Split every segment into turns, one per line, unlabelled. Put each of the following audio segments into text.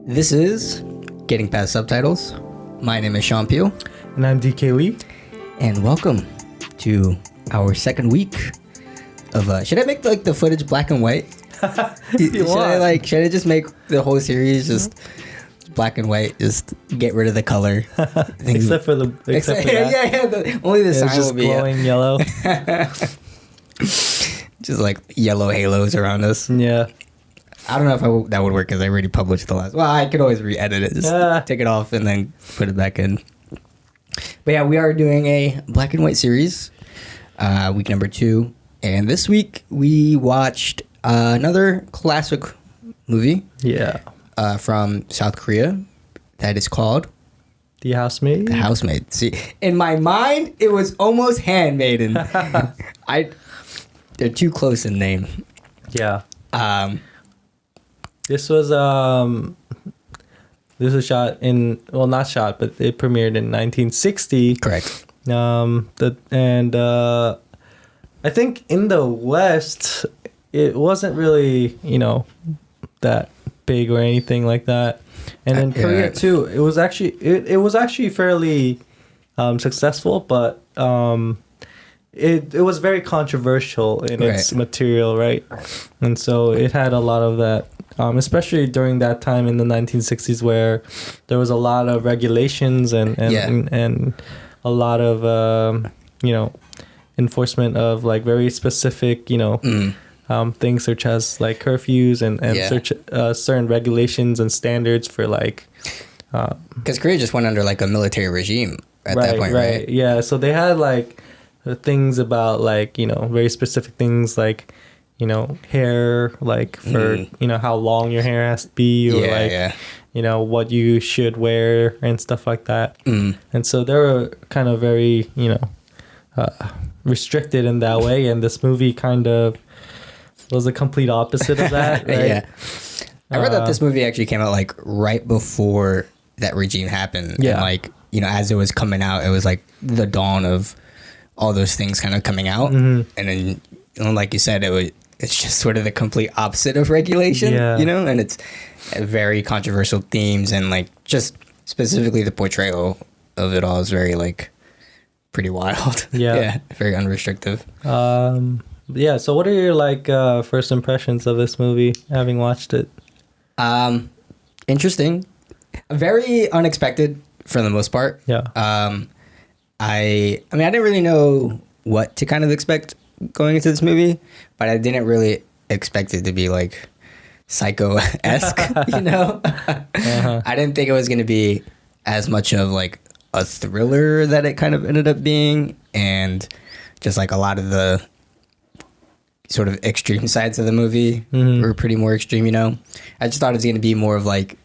This is Getting Past Subtitles. My name is Sean Peel.
And I'm DK Lee.
And welcome to our second week of... should I make the footage black and white? Should I just make the whole series just black and white? Just get rid of the color.
Except for that.
Only the sign
just
will be
glowing yellow.
Just like yellow halos around us.
Yeah.
I don't know if that would work because I already published the last. Well, I could always re-edit it. Just take it off and then put it back in. But yeah, we are doing a black and white series, week number 2. And this week we watched another classic movie.
Yeah.
From South Korea that is called
The Housemaid.
The Housemaid. See, in my mind, it was almost Handmaiden. They're too close in name.
Yeah. This was shot in, well, not shot, but it premiered in 1960.
Correct.
I think in the West, it wasn't really, that big or anything like that. And in Korea too, it was actually fairly successful, but it was very controversial in its material, right? And so it had a lot of that. Especially during that time in the 1960s where there was a lot of regulations and a lot of, enforcement of like very specific, things such as like curfews and certain regulations and standards for like...
Because Korea just went under like a military regime at that point, right?
Yeah, so they had like things about like, very specific things like... hair, like for, how long your hair has to be or what you should wear and stuff like that. And so they were kind of very, restricted in that way. And this movie kind of was the complete opposite of that. Right?
Yeah. I read that this movie actually came out like right before that regime happened.
Yeah.
And like, as it was coming out, it was like the dawn of all those things kind of coming out. And then, like you said, it's just sort of the complete opposite of regulation, and it's very controversial themes and like just specifically the portrayal of it all is very like pretty wild. Yeah, very unrestrictive.
So what are your like first impressions of this movie having watched it?
Interesting, very unexpected for the most part. I didn't really know what to kind of expect going into this movie, but I didn't really expect it to be like psycho-esque, I didn't think it was going to be as much of like a thriller that it kind of ended up being, and just like a lot of the sort of extreme sides of the movie were pretty more extreme, I just thought it was going to be more of like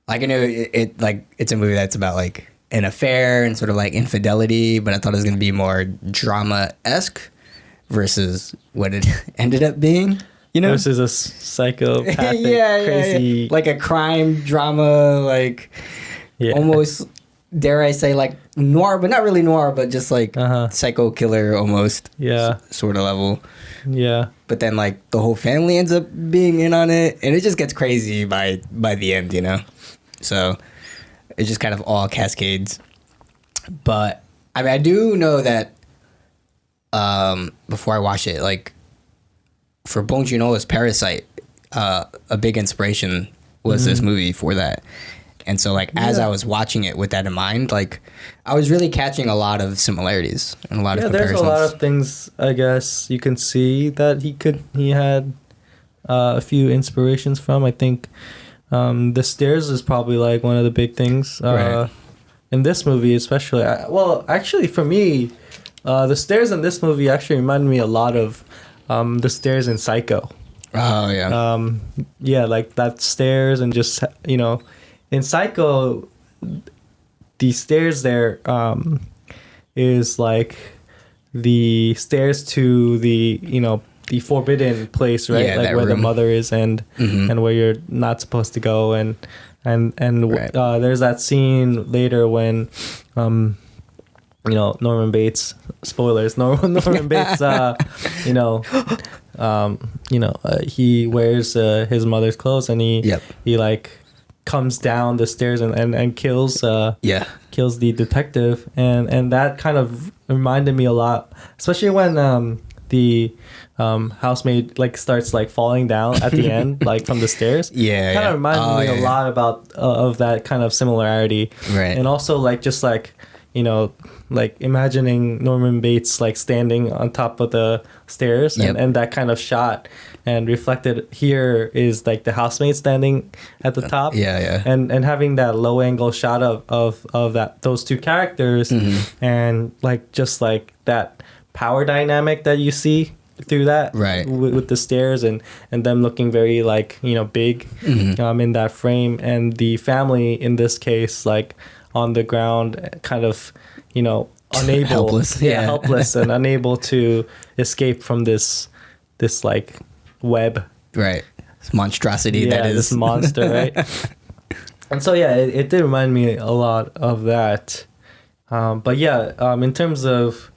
I know it like it's a movie that's about like an affair and sort of like infidelity, but I thought it was going to be more drama-esque versus what it ended up being,
versus a psychopathic, crazy,
like a crime drama, like almost, dare I say, like noir, but not really noir, but just like psycho killer almost, sort of level. But then like the whole family ends up being in on it, and it just gets crazy by the end, so it just kind of all cascades. But I do know that before I watched it, like for Bong Joon-ho's Parasite, a big inspiration was this movie for that. And so like as I was watching it with that in mind, like I was really catching a lot of similarities and a lot of comparisons.
There's a lot of things I guess you can see that he had a few inspirations from. I think the stairs is probably like one of the big things in this movie, especially. Actually for me, the stairs in this movie actually reminded me a lot of the stairs in Psycho.
Oh, yeah.
Like that stairs and just, in Psycho, the stairs there is like the stairs to the, the forbidden place, right?
Yeah,
like where
room.
the mother is and where you're not supposed to go. And there's that scene later when... Norman Bates, spoilers, Norman Bates, he wears his mother's clothes and he like comes down the stairs and kills
Yeah.
kills the detective, and that kind of reminded me a lot, especially when the housemaid like starts like falling down at the end, like from the stairs.
Yeah,
kind of reminded me a lot about of that kind of similarity,
Right.
and also like just like, you know, like imagining Norman Bates like standing on top of the stairs,
Yep.
and that kind of shot, and reflected here is like the housemaid standing at the top.
Yeah.
And having that low angle shot of that, those two characters, and like just like that power dynamic that you see through that,
Right.
with the stairs, and them looking very like, you know, big in that frame, and the family in this case like on the ground, kind of, you know, unable,
Helpless. Yeah.
helpless and unable to escape from this like web,
Right. This monstrosity that is
this monster, right? And so yeah, it did remind me a lot of that. But yeah, in terms of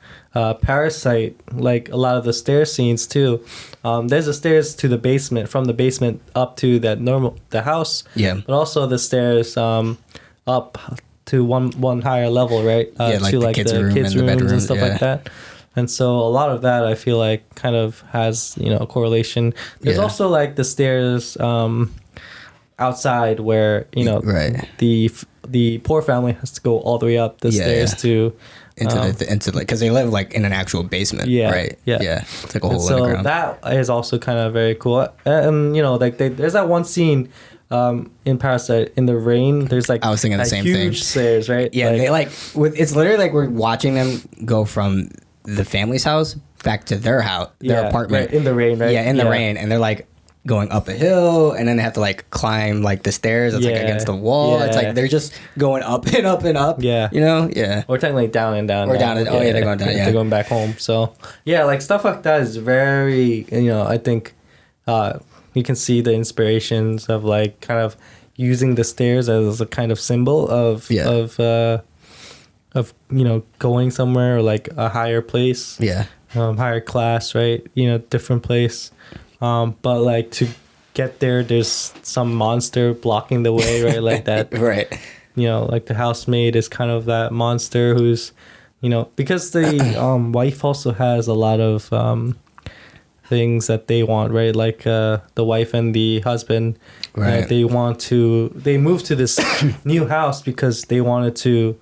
Parasite, like a lot of the stair scenes too, there's the stairs to the basement, from the basement up to the house,
Yeah.
but also the stairs up to one higher level, right?
Like
to
the
like
kids'
the
room
kids'
and the
rooms
bedroom,
and stuff
yeah.
like that. And so a lot of that I feel like kind of has, you know, a correlation. There's
Yeah.
also like the stairs outside where, you know,
Right.
the poor family has to go all the way up the stairs to
into like, because they live like in an actual basement.
Yeah,
Right.
yeah.
It's like a hole
so
underground.
that is also kind of very cool. And you know, like there's that one scene in Parasite in the rain. There's like
I was thinking the
that
same thing.
huge stairs, right?
Yeah, they like it's literally like we're watching them go from the family's house back to their house, their apartment,
right, in the rain, right?
Yeah, in the rain, and they're like going up a hill, and then they have to like climb like the stairs. It's like
Yeah.
against the wall. It's
Yeah.
like they're just going up and up and up.
Yeah.
you know. Yeah,
Or technically down and down.
Or
now.
down and- oh, yeah, they're going down, yeah.
They're going back home. So yeah, like stuff like that is very, you know, I think you can see the inspirations of like kind of using the stairs as a kind of symbol of you know, going somewhere, or like a higher place,
yeah,
higher class, right? You know, different place. But like to get there, there's some monster blocking the way, right? Like that,
right.
you know, like the housemaid is kind of that monster who's, you know, because the wife also has a lot of things that they want, right? Like the wife and the husband,
Right.
they moved to this new house because they wanted to,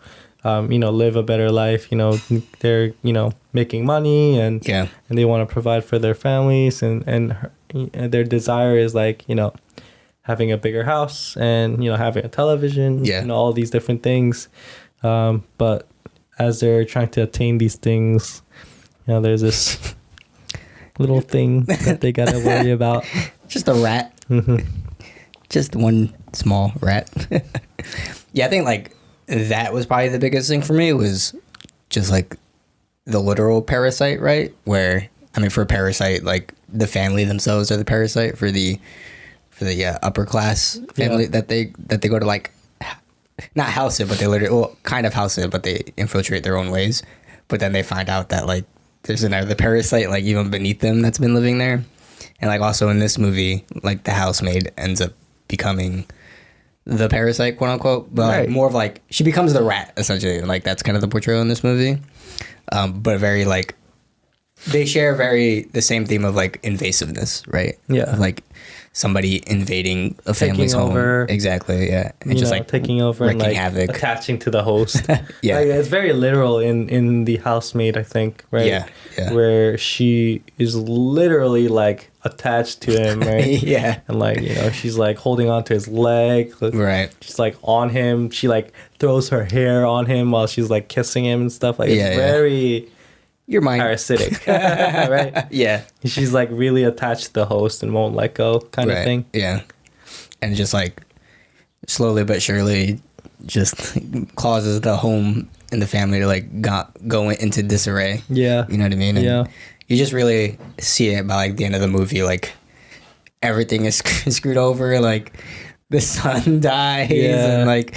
you know, live a better life. You know, they're, you know, making money, and
Yeah.
and they want to provide for their families, and their desire is like, you know, having a bigger house, and, you know, having a television,
Yeah.
and all these different things. But as they're trying to attain these things, you know, there's this little thing that they gotta worry about.
Just a rat. Just one small rat. Yeah, I think like that was probably the biggest thing for me, was just like the literal parasite, right? Where, I mean, for a parasite, like the family themselves are the parasite. For the upper class family, that they go to like, not house it, but they literally, well, kind of house it, but they infiltrate their own ways. But then they find out that like there's another parasite like even beneath them that's been living there. And like also in this movie, like the housemaid ends up becoming the parasite, quote unquote, but like,
Right.
more of like she becomes the rat essentially. Like that's kind of the portrayal in this movie. But very like they share the same theme of like invasiveness, right?
Yeah.
Of, like somebody invading a family's home.
over.
Exactly, yeah. And
You
just
know,
like
taking over and
wreaking
like
havoc.
attaching to the host.
Yeah.
Like, it's very literal in the housemaid, I think, right?
Yeah, yeah.
Where she is literally like attached to him, right?
Yeah.
And like, you know, she's like holding onto his leg.
Right.
She's like on him. She like throws her hair on him while she's like kissing him and stuff. Like,
Yeah,
it's
yeah.
very
Your mind.
parasitic, right?
Yeah.
She's like really attached to the host and won't let go, kind of thing.
Yeah. And just like slowly but surely just causes the home and the family to like go into disarray.
Yeah.
You know what I mean? And
Yeah.
you just really see it by like the end of the movie. Like everything is screwed over. Like the son dies,
Yeah.
and like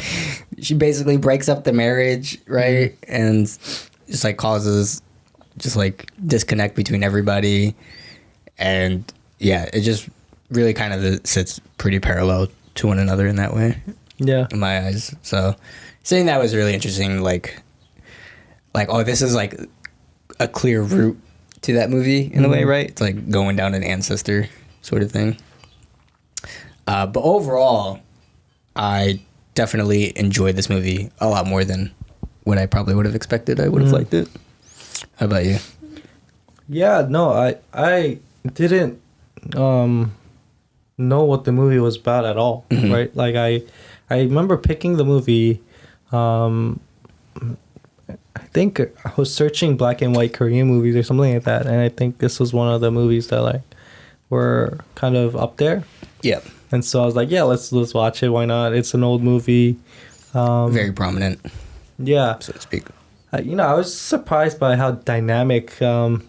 she basically breaks up the marriage, right? And just like causes just like disconnect between everybody. And yeah, it just really kind of sits pretty parallel to one another in that way.
Yeah.
in my eyes. So saying that was really interesting. Like oh, this is like a clear route to that movie in a way, right? It's like going down an ancestor sort of thing. But overall, I definitely enjoyed this movie a lot more than what I probably would have expected. I would have liked it. How about you?
Yeah, no, I didn't know what the movie was about at all, right? Like I remember picking the movie. I think I was searching black and white Korean movies or something like that, and I think this was one of the movies that like were kind of up there.
Yeah.
And so I was like, yeah, let's watch it. Why not? It's an old movie.
Very prominent.
Yeah.
So to speak.
I was surprised by how dynamic the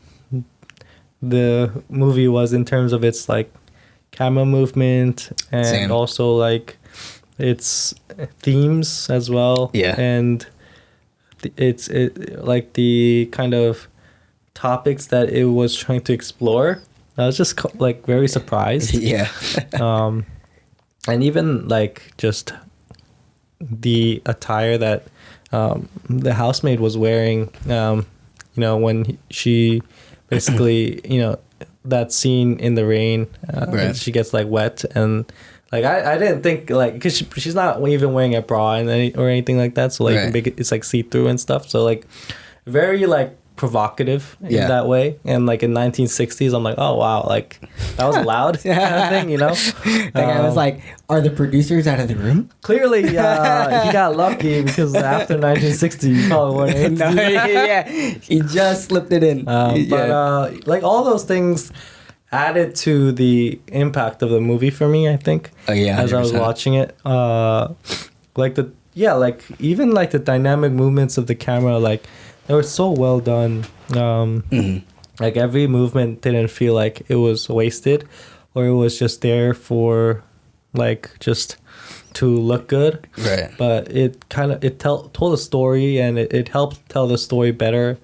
movie was in terms of its like camera movement and
Same.
also like its themes as well.
Yeah.
And it's like the kind of topics that it was trying to explore. I was just like very surprised.
Yeah.
And even like just the attire that the housemaid was wearing, when she basically, that scene in the rain,
Right.
she gets like wet, and like I didn't think like, because she's not even wearing a bra or anything like that, so like
Right.
it's like see-through and stuff, so like very like provocative in that way. And like in 1960s, I'm like, oh wow, like that was allowed kind of thing,
Like I was like, are the producers out of the room?
Clearly, he got lucky because after 1960, he probably wasn't able to do that.
He just slipped it in.
But like all those things added to the impact of the movie for me, I think.
Oh yeah, 100%.
As I was watching it, like even like the dynamic movements of the camera, like they were so well done. Like every movement didn't feel like it was wasted, or it was just there for like just to look good.
Right.
But it kind of told a story, and it helped tell the story better,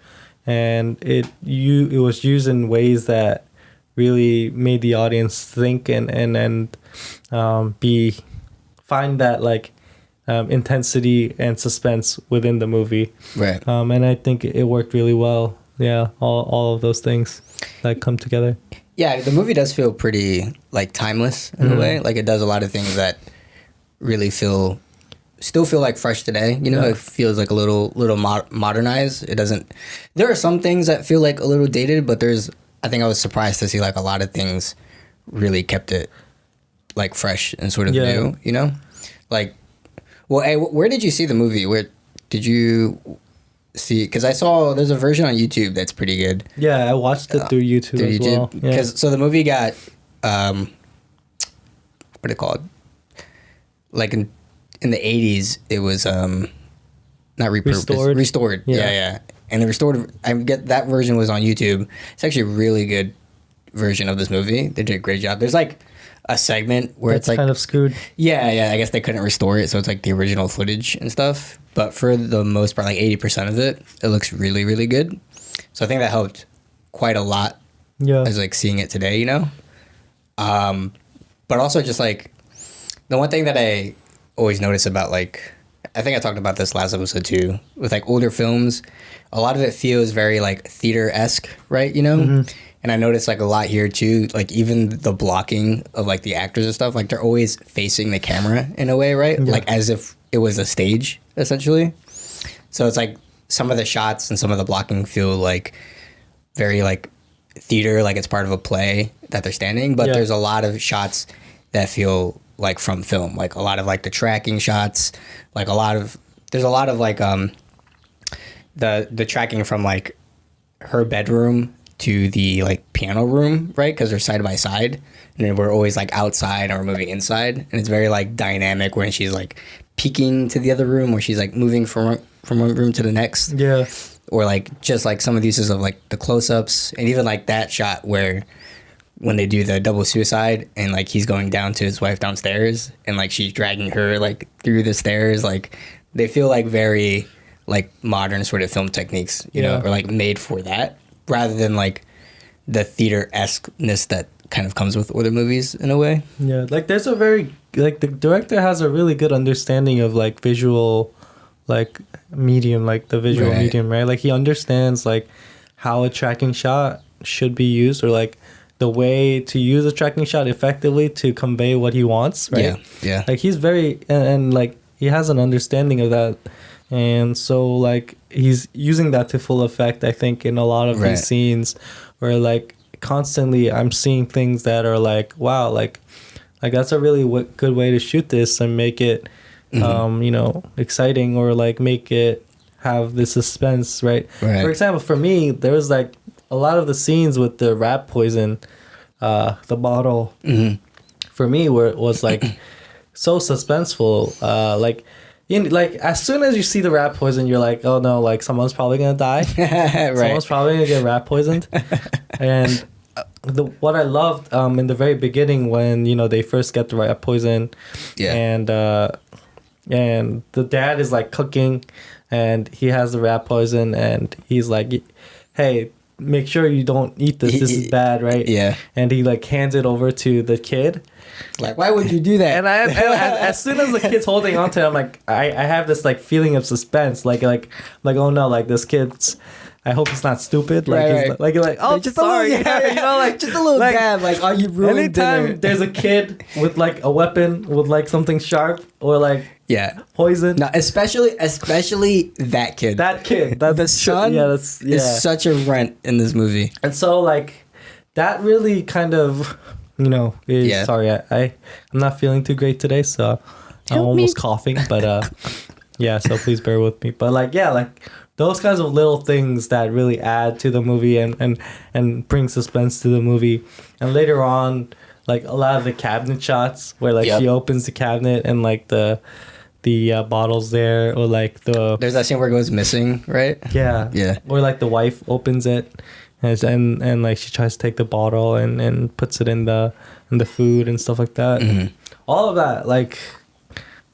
and it was used in ways that really made the audience think and find that like intensity and suspense within the movie.
Right.
And I think it worked really well. Yeah, all of those things that come together.
Yeah, the movie does feel pretty like timeless in a way. Like it does a lot of things that really still feel like fresh today. It feels like a little modernized. It doesn't. There are some things that feel like a little dated, but I think I was surprised to see like a lot of things really kept it like fresh and sort of new. Like, well, hey, where did you see the movie? Where did you see? Because I saw there's a version on YouTube that's pretty good.
Yeah, I watched it through YouTube as well.
Because so the movie got what are they called? Like in the 80s, it was not repurposed, restored. Yeah. And the restored, I get that version was on YouTube. It's actually a really good version of this movie. They did a great job. There's like a segment where it's like
kind of screwed.
Yeah. I guess they couldn't restore it, so it's like the original footage and stuff. But for the most part, like 80% of it looks really, really good. So I think that helped quite a lot.
Yeah.
As like seeing it today, But also just like the one thing that I always notice about like, I think I talked about this last episode too, with like older films, a lot of it feels very like theater-esque, right? And I noticed like a lot here too, like even the blocking of like the actors and stuff, like they're always facing the camera in a way, right?
Yeah.
Like as if it was a stage essentially. So it's like some of the shots and some of the blocking feel like very like theater, like it's part of a play that they're standing, but there's a lot of shots that feel like from film, like a lot of like the tracking shots, like there's a lot of like the tracking from like her bedroom to the like piano room, right? Because they're side by side, and then we're always like outside and we're moving inside, and it's very like dynamic when she's like peeking to the other room, or she's like moving from one room to the next.
Yeah.
Or like just like some of the uses of like the close-ups, and even like that shot where when they do the double suicide and like he's going down to his wife downstairs and like she's dragging her like through the stairs, like they feel like very like modern sort of film techniques, you know, or like made for that rather than like the theater-esque-ness that kind of comes with older movies in a way.
Yeah, like there's a very like the director has a really good understanding of like visual, like medium, like the visual medium, right? Like he understands like how a tracking shot should be used, or like the way to use a tracking shot effectively to convey what he wants, right?
Yeah.
Like he's very and like he has an understanding of that, and so like he's using that to full effect, I think, in a lot of these scenes where like constantly I'm seeing things that are like, wow, like that's a really good way to shoot this and make it you know, exciting, or like make it have the suspense, right? For example, for me, there was like a lot of the scenes with the rat poison, the bottle, for me, where it was like so suspenseful, like as soon as you see the rat poison, you're like, oh no, like someone's probably gonna die. Someone's probably gonna get rat poisoned. And what I loved in the very beginning, when you know they first get the rat poison, and the dad is like cooking, and he has the rat poison, and he's like, hey, make sure you don't eat this. This is bad, right? Yeah. And he like hands it over to the kid.
Like, why would you do that?
And as soon as the kid's holding on to it, I'm like, I have this like feeling of suspense, like oh no, like this kid's, I hope he's not stupid. Like, like oh, just sorry, you know, like
just a little dab. Like, are you ruined?
Anytime
dinner?
There's a kid with like a weapon, with like something sharp, or like poison.
No, especially that kid.
The
son is such a runt in this movie.
And so like that really kind of, you know, is sorry, I'm not feeling too great today, so I'm almost coughing, but yeah, so please bear with me. But like like those kinds of little things that really add to the movie and bring suspense to the movie. And later on, like a lot of the cabinet shots where like she opens the cabinet and like the bottles there, or like
there's that scene where it goes missing, right?
Yeah. Or like the wife opens it and like she tries to take the bottle and puts it in the food and stuff like that. All of that like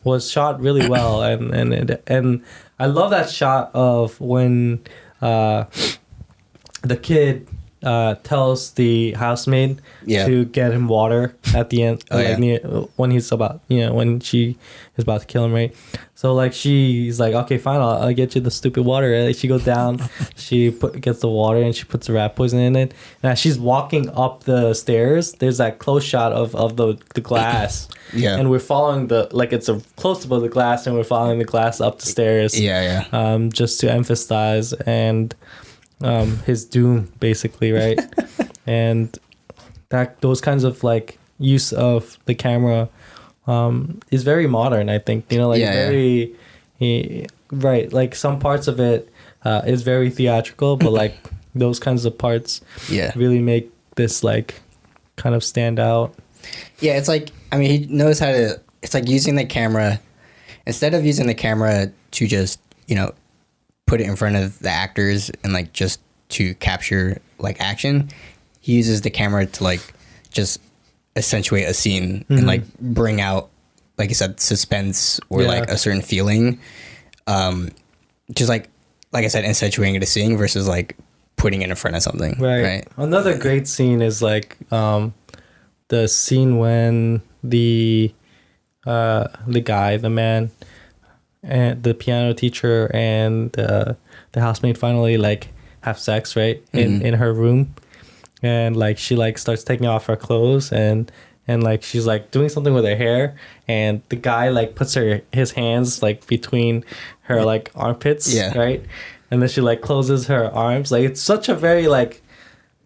was shot really well, and I love that shot of when the kid tells the housemaid to get him water at the end, when he's about, when she is about to kill him, right? So like she's like, okay, fine, I'll get you the stupid water. Like, she goes down, she gets the water, and she puts the rat poison in it. And as she's walking up the stairs, there's that close shot of the glass. And we're following it's a close up of the glass, and we're following the glass up the stairs. Just to emphasize and his doom, basically, right? And those kinds of like use of the camera is very modern, I think. Very right. Like some parts of it is very theatrical, but like those kinds of parts really make this like kind of stand out.
Yeah, it's like, I mean, he knows how to. It's like using the camera, instead of using the camera to just put it in front of the actors and like just to capture like action, he uses the camera to like just accentuate a scene and like bring out, like you said, suspense or like a certain feeling, just like I said, accentuating a scene versus like putting it in front of something. Right.
Another great scene is like the scene when the guy, the man, and the piano teacher and the housemaid finally like have sex, right, in her room, and like she like starts taking off her clothes and like she's like doing something with her hair, and the guy like puts his hands like between her like armpits, right, and then she like closes her arms. Like it's such a very like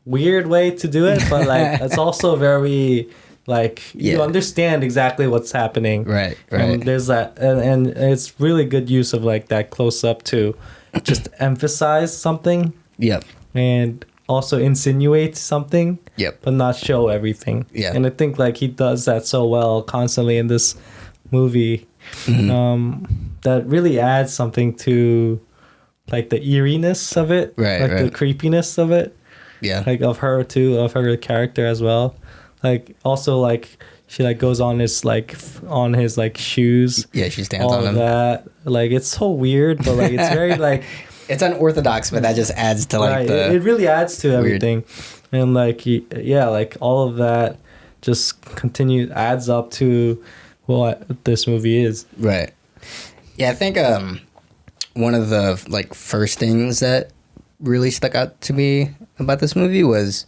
weird way to do it, but like it's also very like you understand exactly what's happening, right. And there's that, and it's really good use of like that close up to just emphasize something, and also insinuate something, but not show everything. And I think like he does that so well constantly in this movie, that really adds something to like the eeriness of it, the creepiness of it, like of her too, of her character as well. Like also like she like goes on his like shoes. Yeah, she stands on them. That like it's so weird, but like it's very like
it's unorthodox, but that just adds to like
it really adds to everything, and like like all of that just adds up to what this movie is.
Right. Yeah, I think one of the like first things that really stuck out to me about this movie was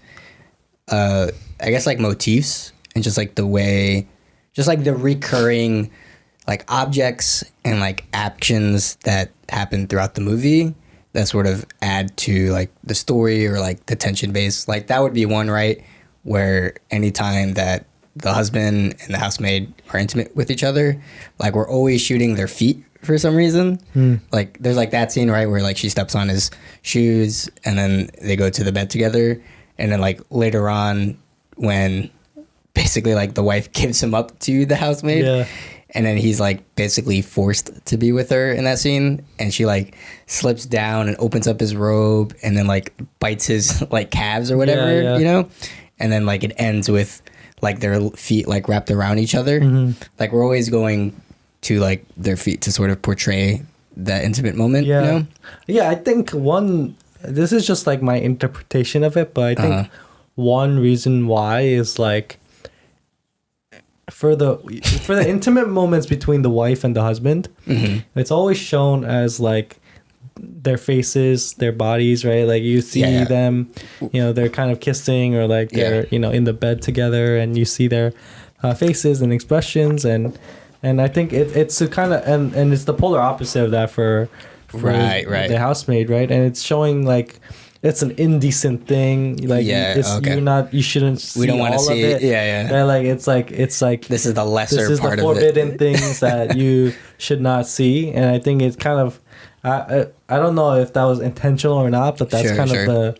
I guess like motifs and just like the way, just like the recurring like objects and like actions that happen throughout the movie that sort of add to like the story or like the tension base. Like that would be one, right? Where anytime that the husband and the housemaid are intimate with each other, like we're always shooting their feet for some reason. Like there's like that scene, right, where like she steps on his shoes and then they go to the bed together, and then like later on when basically like the wife gives him up to the housemaid, and then he's like basically forced to be with her in that scene, and she like slips down and opens up his robe and then like bites his like calves or whatever, you know, and then like it ends with like their feet like wrapped around each other. Like we're always going to like their feet to sort of portray that intimate moment, you know?
Yeah, I think this is just like my interpretation of it, but I think one reason why is like for the intimate moments between the wife and the husband, it's always shown as like their faces, their bodies, right? Like you see them, you know, they're kind of kissing or like they're, you know, in the bed together, and you see their faces and expressions, and I think it's a kind of and it's the polar opposite of that for the housemaid, right? And it's showing like it's an indecent thing, like you shouldn't see, we don't want to see it. Right? Like it's like
this is the lesser part
of it, this is the forbidden things that you should not see. And I think it's kind of I don't know if that was intentional or not, but that's of the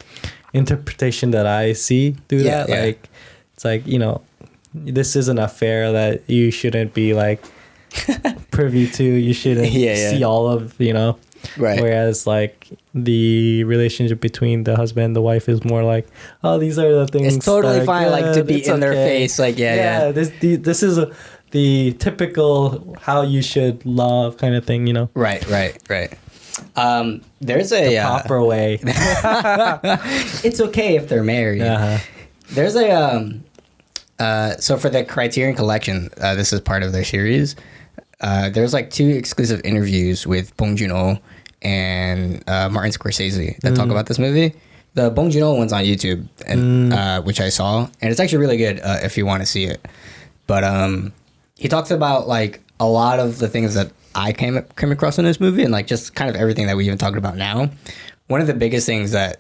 interpretation that I see through that. Like it's like, you know, this is an affair that you shouldn't be like privy to. You shouldn't see all of, you know. Right. Whereas like the relationship between the husband and the wife is more like, oh, these are the things.
It's totally fine, like to be in their face, like
This is the typical how you should love kind of thing, you know.
Right. There's a
the proper way.
It's okay if they're married. There's a so for the Criterion Collection, this is part of their series. There's like 2 exclusive interviews with Bong Joon-ho and Martin Scorsese that talk about this movie. The Bong Joon-ho one's on YouTube, and which I saw, and it's actually really good if you want to see it. But he talks about like a lot of the things that I came across in this movie, and like just kind of everything that we even talked about now. One of the biggest things that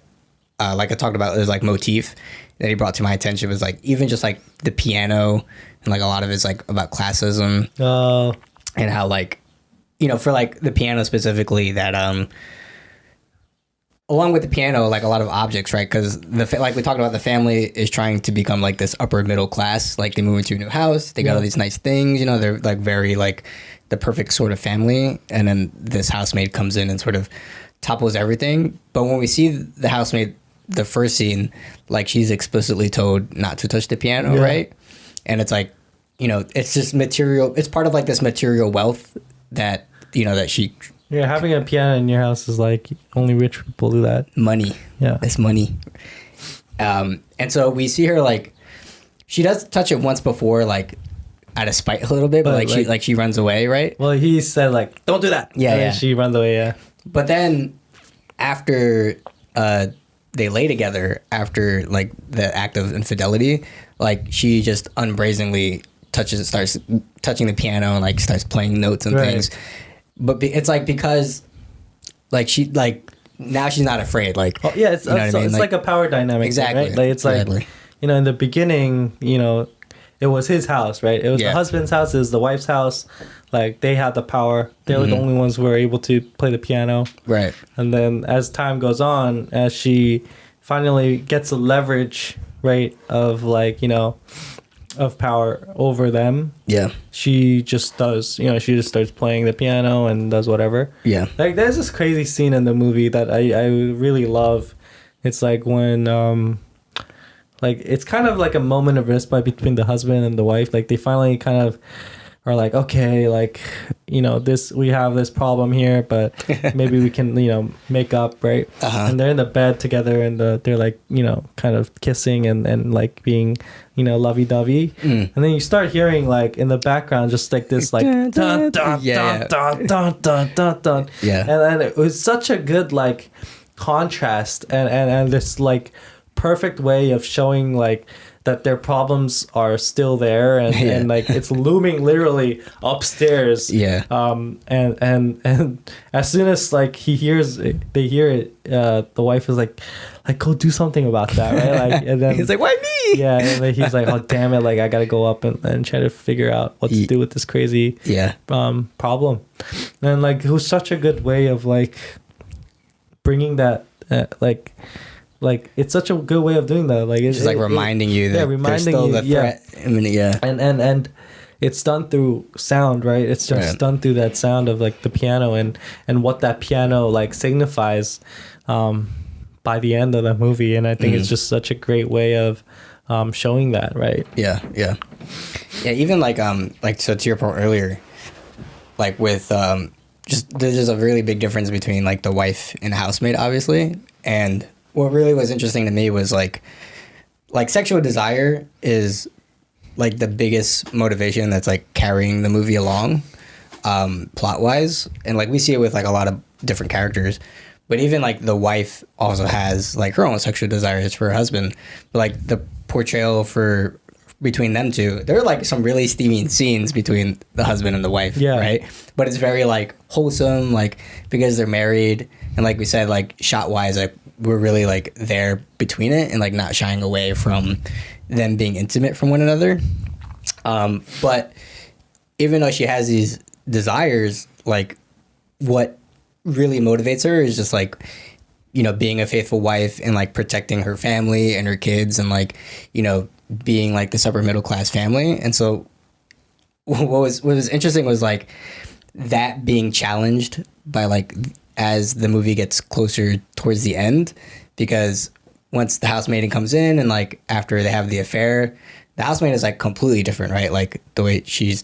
like I talked about is like motif that he brought to my attention was like even just like the piano, and like a lot of it's like about classism. And how like, you know, for like the piano specifically, that along with the piano, like a lot of objects, right? Because like we talked about, the family is trying to become like this upper middle class. Like they move into a new house, they got all these nice things, you know, they're like very like the perfect sort of family. And then this housemaid comes in and sort of topples everything. But when we see the housemaid, the first scene, like she's explicitly told not to touch the piano, right? And it's like, you know, it's just material. It's part of like this material wealth that, you know, that she.
Yeah, having a piano in your house is like only rich people do that.
Money.
Yeah.
It's money. And so we see her like, she does touch it once before, like out of spite a little bit, but like she runs away, right?
Well, he said like, don't do that.
Yeah.
And she runs away,
But then after they lay together, after like the act of infidelity, like she just unbrazenly starts touching the piano and like starts playing notes and things. But it's like because like she like now she's not afraid, like
it's you know what I mean? It's like a power dynamic,
exactly,
right? Like it's like, you know, in the beginning, you know, it was his house, right? It was the husband's house, it was the wife's house. Like they had the power, they were the only ones who were able to play the piano,
right? And
then as time goes on, as she finally gets the leverage, right, of like, you know, of power over them, she just does, you know, she just starts playing the piano and does whatever. Like there's this crazy scene in the movie that I really love. It's like when like it's kind of like a moment of respite between the husband and the wife. Like they finally kind of are like, okay, like, you know, this, we have this problem here, but maybe we can, you know, make up, right? And they're in the bed together, and they're like, you know, kind of kissing and like being, you know, lovey-dovey. And then you start hearing like in the background just like this like dun dun dun dun dun dun dun dun. And it was such a good like contrast and this like perfect way of showing like that their problems are still there, and like it's looming literally upstairs. And as soon as like they hear it, the wife is like go do something about that, right? Like, and then
he's like, why me?
Yeah, and then he's like, oh damn it, like I gotta go up and try to figure out what to do with this crazy problem. And like it was such a good way of like bringing that like it's such a good way of doing that. Like it's just like
reminding you that there's still the threat. I mean,
and it's done through sound, right? It's just done through that sound of like the piano and what that piano like signifies by the end of the movie. And I think it's just such a great way of showing that, right?
Yeah. Even like so to your point earlier, like with just there's a really big difference between like the wife and housemaid, obviously, and what really was interesting to me was like sexual desire is like the biggest motivation that's like carrying the movie along, plot wise. And like we see it with like a lot of different characters, but even like the wife also has like her own sexual desires for her husband. But like the portrayal between them two, there are like some really steamy scenes between the husband and the wife, right? But it's very like wholesome, like because they're married, and like we said, like shot wise, like we're really like there between it and like not shying away from them being intimate from one another. But even though she has these desires, like what really motivates her is just like, you know, being a faithful wife and like protecting her family and her kids and like, you know, being like this upper middle class family. And so what was interesting was like that being challenged by like as the movie gets closer towards the end, because once the housemaid comes in and like after they have the affair, the housemaid is like completely different, right? Like the way she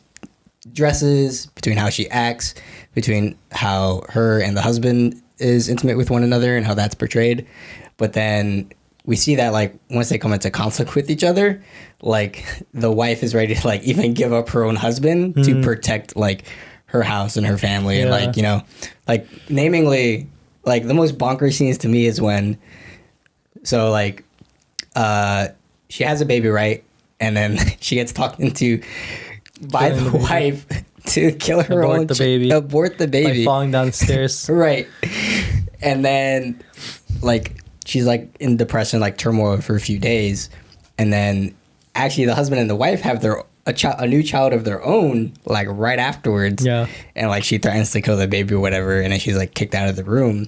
dresses, between how she acts, between how her and the husband is intimate with one another and how that's portrayed. But then we see that like once they come into conflict with each other, like the wife is ready to like even give up her own husband to protect like her house and her family. And like, you know, like namingly, like the most bonkers scenes to me is when, so like she has a baby, right? And then she gets talked into by the wife to kill her own baby. Abort the baby.
By falling down the stairs.
Right. And then like she's like in depression, like turmoil for a few days. And then actually the husband and the wife have a new child of their own, like right afterwards. Yeah. And like she threatens to kill the baby or whatever, and then she's like kicked out of the room.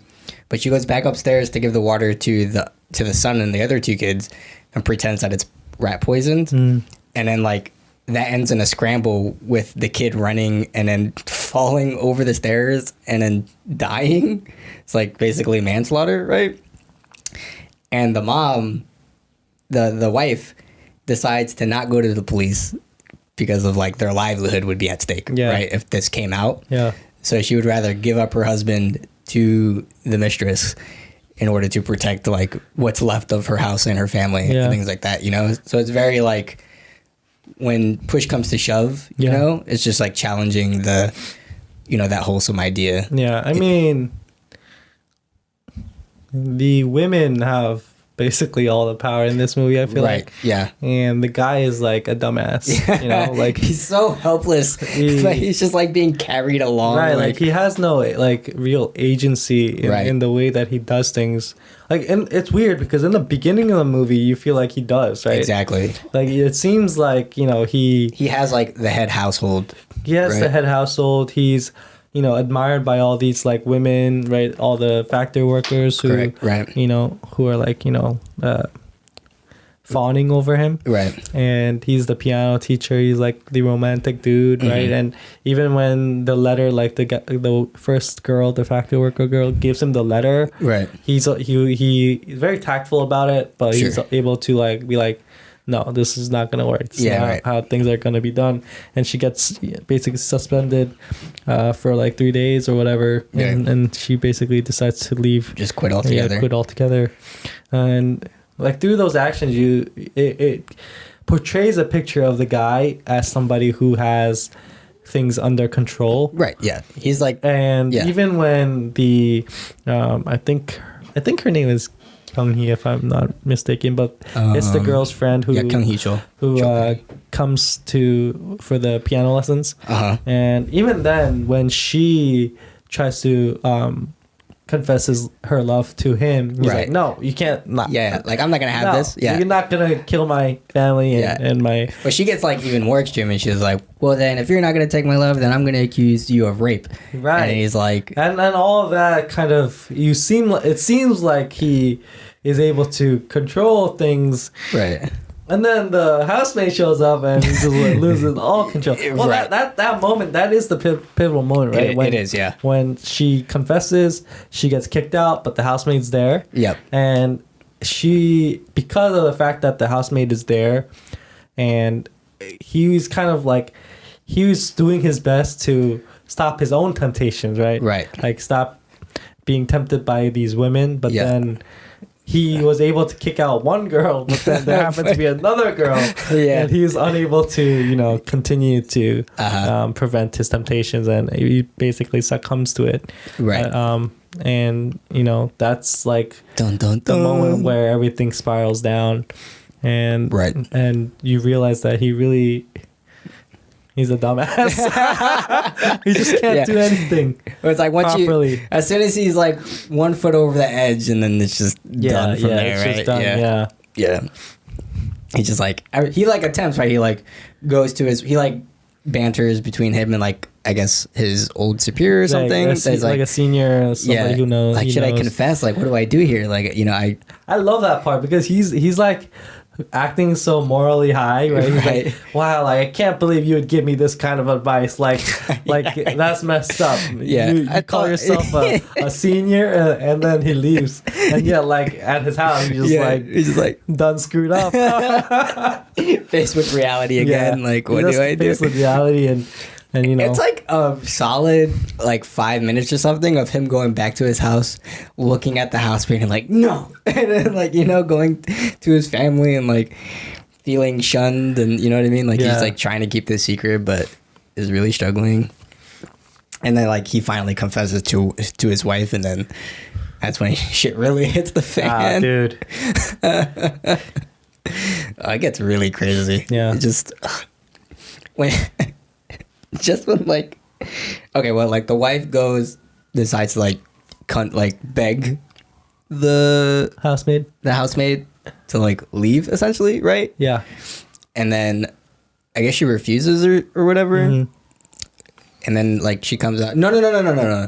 But she goes back upstairs to give the water to the son and the other two kids and pretends that it's rat poisoned. And then like that ends in a scramble with the kid running and then falling over the stairs and then dying. It's like basically manslaughter, right? And the mom, the wife, decides to not go to the police because of like their livelihood would be at stake, right? If this came out. Yeah. So she would rather give up her husband to the mistress in order to protect like what's left of her house and her family and things like that, you know? So it's very like when push comes to shove, you know, it's just like challenging the, you know, that wholesome idea.
Yeah. I mean, the women have basically all the power in this movie, I feel like. Yeah. And the guy is like a dumbass. You know, like
he's so helpless. But he's just like being carried along.
Right, like he has no like real agency in the way that he does things. Like, and it's weird because in the beginning of the movie you feel like he does, right?
Exactly.
Like it seems like, you know, he
has like the head household.
He has the head household. He's, you know, admired by all these like women, right? All the factory workers who, you know, who are like, you know, fawning over him. Right. And he's the piano teacher. He's like the romantic dude, right? And even when the letter, like the first girl, the factory worker girl, gives him the letter, right? He's very tactful about it, but he's able to like be like, no, this is not going to work. This is
Yeah,
not
right.
how things are going to be done. And she gets basically suspended for like 3 days or whatever.
Yeah.
And she basically decides to leave.
Just quit altogether.
Yeah, quit altogether. And like through those actions, it portrays a picture of the guy as somebody who has things under control.
Right. Yeah. He's like,
And
yeah.
even when the I think her name is Kung Hee, if I'm not mistaken, but it's the girl's friend who
Kung Hee Cho.
comes for the piano lessons. And even then, when she tries to confesses her love to him, he's like, no, you can't. Not.
Yeah. Like, I'm not going to have this. Yeah.
You're not going to kill my family and my...
But she gets like even more extreme, and she's like, well, then if you're not going to take my love, then I'm going to accuse you of rape.
Right.
And he's like...
And all of that kind of... It seems like he is able to control things.
Right.
And then the housemate shows up and he just loses all control. Well,
Right.
that moment, that is the pivotal moment, right?
It is, yeah.
When she confesses, she gets kicked out, but the housemate's there.
Yep.
And she, because of the fact that the housemate is there, and he was kind of like, he was doing his best to stop his own temptations, right?
Right.
Like stop being tempted by these women, but then he was able to kick out one girl, but then there happened to be another girl, and he's unable to, continue to prevent his temptations, and he basically succumbs to it.
Right.
And that's like
Dun, dun,
the
dun.
moment where everything spirals down, and and you realize that he's a dumbass. He just can't do anything.
It's like once
properly.
As soon as he's like 1 foot over the edge, and then it's just done from there,
it's
right?
just done,
Yeah. He's just like, he like attempts, right? He like goes to he like banters between him and like, I guess his old superior or something.
Like a senior, somebody who knows.
Like, should I confess? Like, what do I do here? Like,
I love that part because he's like acting so morally high, right? He's like, wow, like I can't believe you would give me this kind of advice. Like that's messed up.
Yeah,
you call yourself a senior, and then he leaves, and yet like at his house, he's just like done screwed up,
faced with reality again. Like, what do I do?
Faced with reality, and
it's like a solid like 5 minutes or something of him going back to his house, looking at the housemate and like, no, and then like going to his family and like feeling shunned, and you know what I mean, like he's like trying to keep this secret but is really struggling, and then like he finally confesses to his wife, and then that's when shit really hits the fan.
Dude.
It gets really crazy. It just when like, okay, well, like the wife decides to like beg the housemaid to like leave, essentially, right?
Yeah.
And then I guess she refuses or whatever. Mm-hmm. And then like she comes out. No.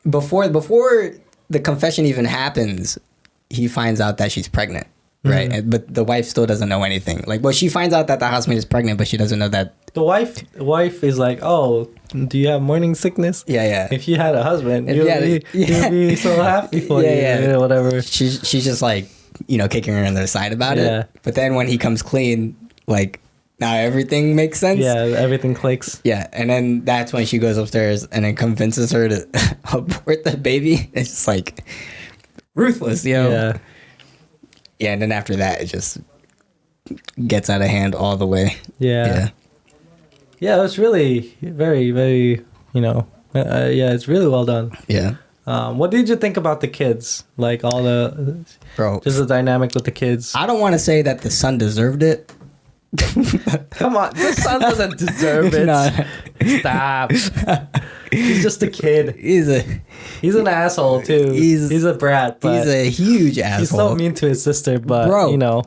Before the confession even happens, he finds out that she's pregnant. Right,
Mm-hmm.
But the wife still doesn't know anything. Like, well, she finds out that the housemaid is pregnant, but she doesn't know that.
The wife is like, oh, do you have morning sickness?
Yeah.
If you had a husband, you'd be so happy for you. Whatever.
She's just like, kicking her on the side about it. But then when he comes clean, like, now everything makes sense.
Yeah, everything clicks.
Yeah, and then that's when she goes upstairs and then convinces her to abort the baby. It's just like ruthless,
Yeah.
Yeah, and then after that, it just gets out of hand all the way.
Yeah, it was really very, very, it's really well done.
Yeah.
What did you think about the kids? Like just the dynamic with the kids.
I don't want to say that the son deserved it.
Come on, the son doesn't deserve it.
No.
Stop. He's just a kid.
He's
an asshole too. He's a brat. But
he's a huge asshole.
He's so mean to his sister, but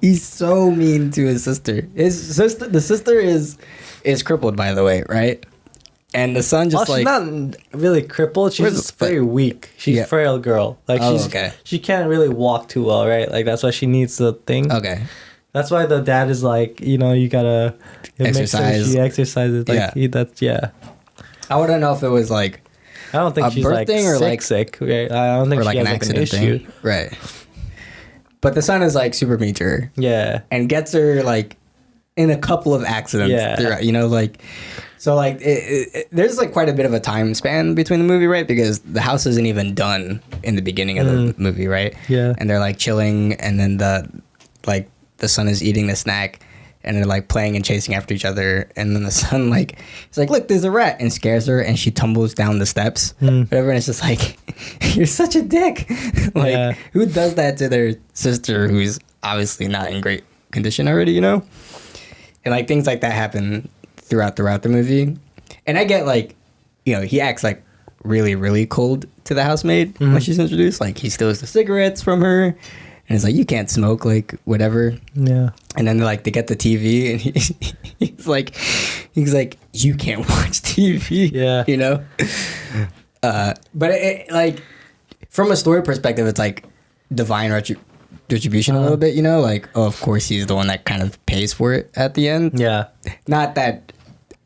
he's so mean to his sister. The sister is crippled, by the way, right? And the son just
she's not really crippled. She's just very weak. She's a frail girl. Like she can't really walk too well, right? Like that's why she needs the thing.
Okay.
That's why the dad is like, you gotta
exercise.
Make sure she exercises. Like
I wouldn't know if it was like
I don't think she's like
thing or
sick. Right? I don't think
or
she
like
has
an
like
accident
an issue.
thing. Right. but the son is like super mean to her.
Yeah.
And gets her like in a couple of accidents throughout, you know, like, so like there's like quite a bit of a time span between the movie, right? Because the house isn't even done in the beginning of the movie, right?
Yeah.
And they're like chilling, and then the son is eating the snack, and they're like playing and chasing after each other, and then the son like he's like, look, there's a rat, and scares her, and she tumbles down the steps, whatever, and it's just like, you're such a dick. Like, who does that to their sister who's obviously not in great condition already, you know? And like things like that happen throughout the movie. And I get like, you know, he acts like really, really cold to the housemaid when she's introduced. Like he steals the cigarettes from her, and it's like, you can't smoke, like whatever. Yeah. And then like they get the TV, and he's like, you can't watch TV. Yeah. You know. But it, like from a story perspective, it's like divine retribution a little bit, you know, like, oh, of course he's the one that kind of pays for it at the end. Yeah. Not that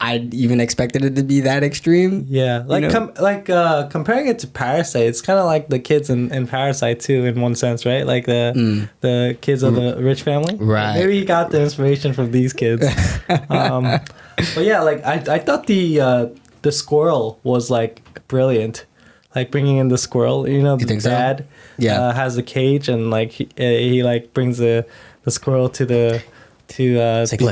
I even expected it to be that extreme.
Yeah, like comparing it to Parasite, it's kind of like the kids in Parasite too, in one sense, right? Like the kids of the rich family. Right. Maybe he got the inspiration from these kids. But yeah, like I thought the squirrel was like brilliant, like bringing in the squirrel. You know, the dad has a cage, and like he like brings the squirrel to the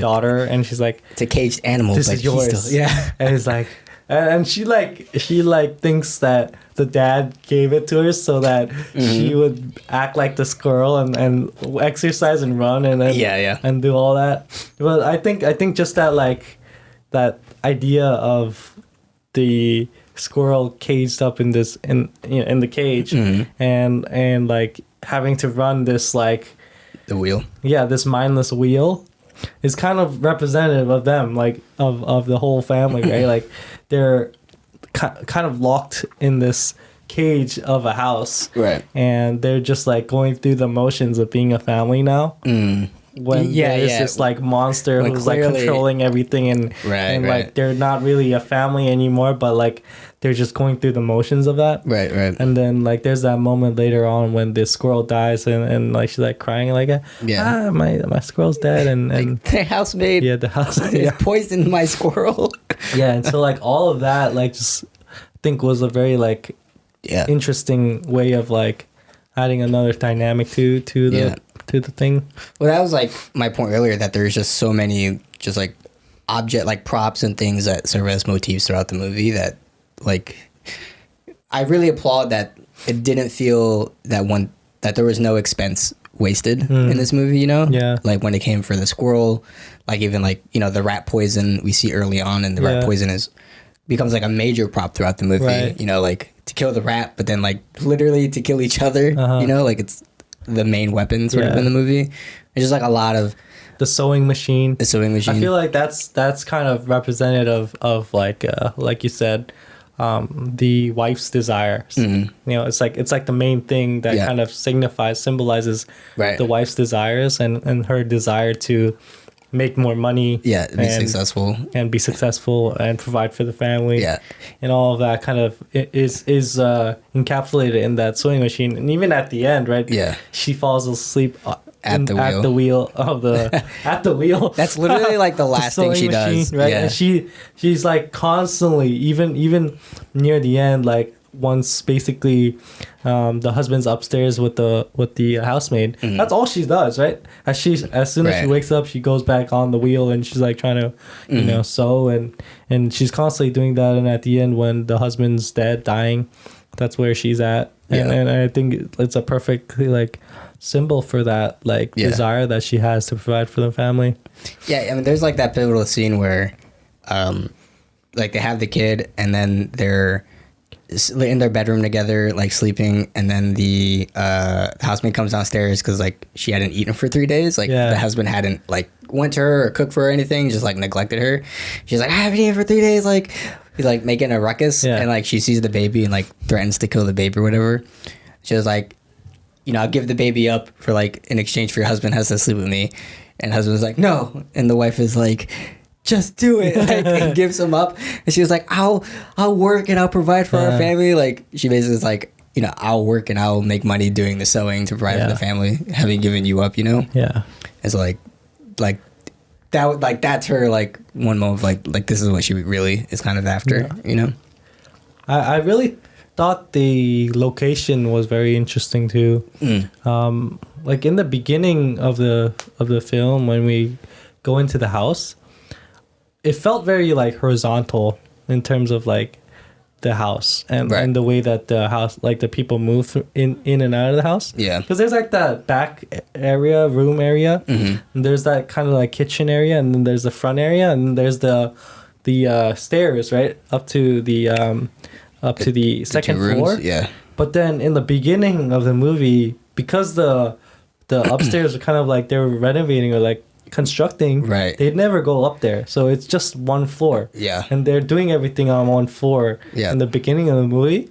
daughter, and she's like,
it's a caged animal,
this is yours. And he's like, and she thinks that the dad gave it to her so that she would act like the squirrel and exercise and run and and do all that. But I think just that like that idea of the squirrel caged up in this in the cage, and like having to run this like
the wheel,
this mindless wheel, is kind of representative of them, like of the whole family, right? Like they're kind of locked in this cage of a house, right? And they're just like going through the motions of being a family now. When there's this like monster who's clearly, like controlling everything, and like they're not really a family anymore, but like they're just going through the motions of that. Right. And then like there's that moment later on when the squirrel dies, and like she's like crying like, my squirrel's dead, and
like, the housemaid.
Yeah, the housemaid
poisoned my squirrel.
And so like all of that like just I think was a very like interesting way of like adding another dynamic to the thing.
Well, that was like my point earlier, that there's just so many just like object like props and things that serve as motifs throughout the movie that like I really applaud that it didn't feel that there was no expense wasted in this movie, you know? Yeah. Like when it came for the squirrel, like even like, you know, the rat poison we see early on, and the rat poison becomes like a major prop throughout the movie, you know, like to kill the rat, but then like literally to kill each other, you know, like it's the main weapon sort of in the movie. It's just like a lot of
the sewing machine.
I
feel like that's kind of representative of like you said, the wife's desires. You know, it's like the main thing that kind of symbolizes the wife's desires and her desire to make more money,
be successful
and provide for the family, and all of that kind of is encapsulated in that sewing machine. And even at the end, right, she falls asleep at the wheel of the at the wheel.
That's literally like the last thing she does,
right? And she's like constantly, even near the end, like once basically the husband's upstairs with the housemaid, that's all she does, right? As soon as she wakes up, she goes back on the wheel, and she's like trying to you know, sew, and she's constantly doing that. And at the end, when the husband's dying, that's where she's at. And I think it's a perfect like symbol for that like desire that she has to provide for the family.
I mean, there's like that pivotal scene where like they have the kid, and then they're in their bedroom together, like sleeping, and then the housemaid comes downstairs because like she hadn't eaten for 3 days. Like the husband hadn't like went to her or cooked for her or anything, just like neglected her. She's like, I haven't eaten for 3 days. Like he's like making a ruckus, and like she sees the baby and like threatens to kill the baby or whatever. She was like, you know, I'll give the baby up for like in exchange for your husband has to sleep with me. And husband's like, no. And the wife is like, just do it, like, and gives him up. And she was like, I'll work and I'll provide for our family. Like she basically is like, I'll work and I'll make money doing the sewing to provide for the family, having given you up,
Yeah.
It's like that, like, that's her, like, one moment of, like, this is what she really is kind of after,
I really thought the location was very interesting too. Like in the beginning of the film, when we go into the house, it felt very like horizontal in terms of like the house and the way that the house, like the people move in and out of the house.
Yeah.
Because there's like that back area, room area. And there's that kind of like kitchen area, and then there's the front area, and there's the stairs right up to the second floor.
Yeah.
But then in the beginning of the movie, because the upstairs are kind of like they were renovating or like constructing, they'd never go up there, so it's just one floor. And they're doing everything on one floor in the beginning of the movie,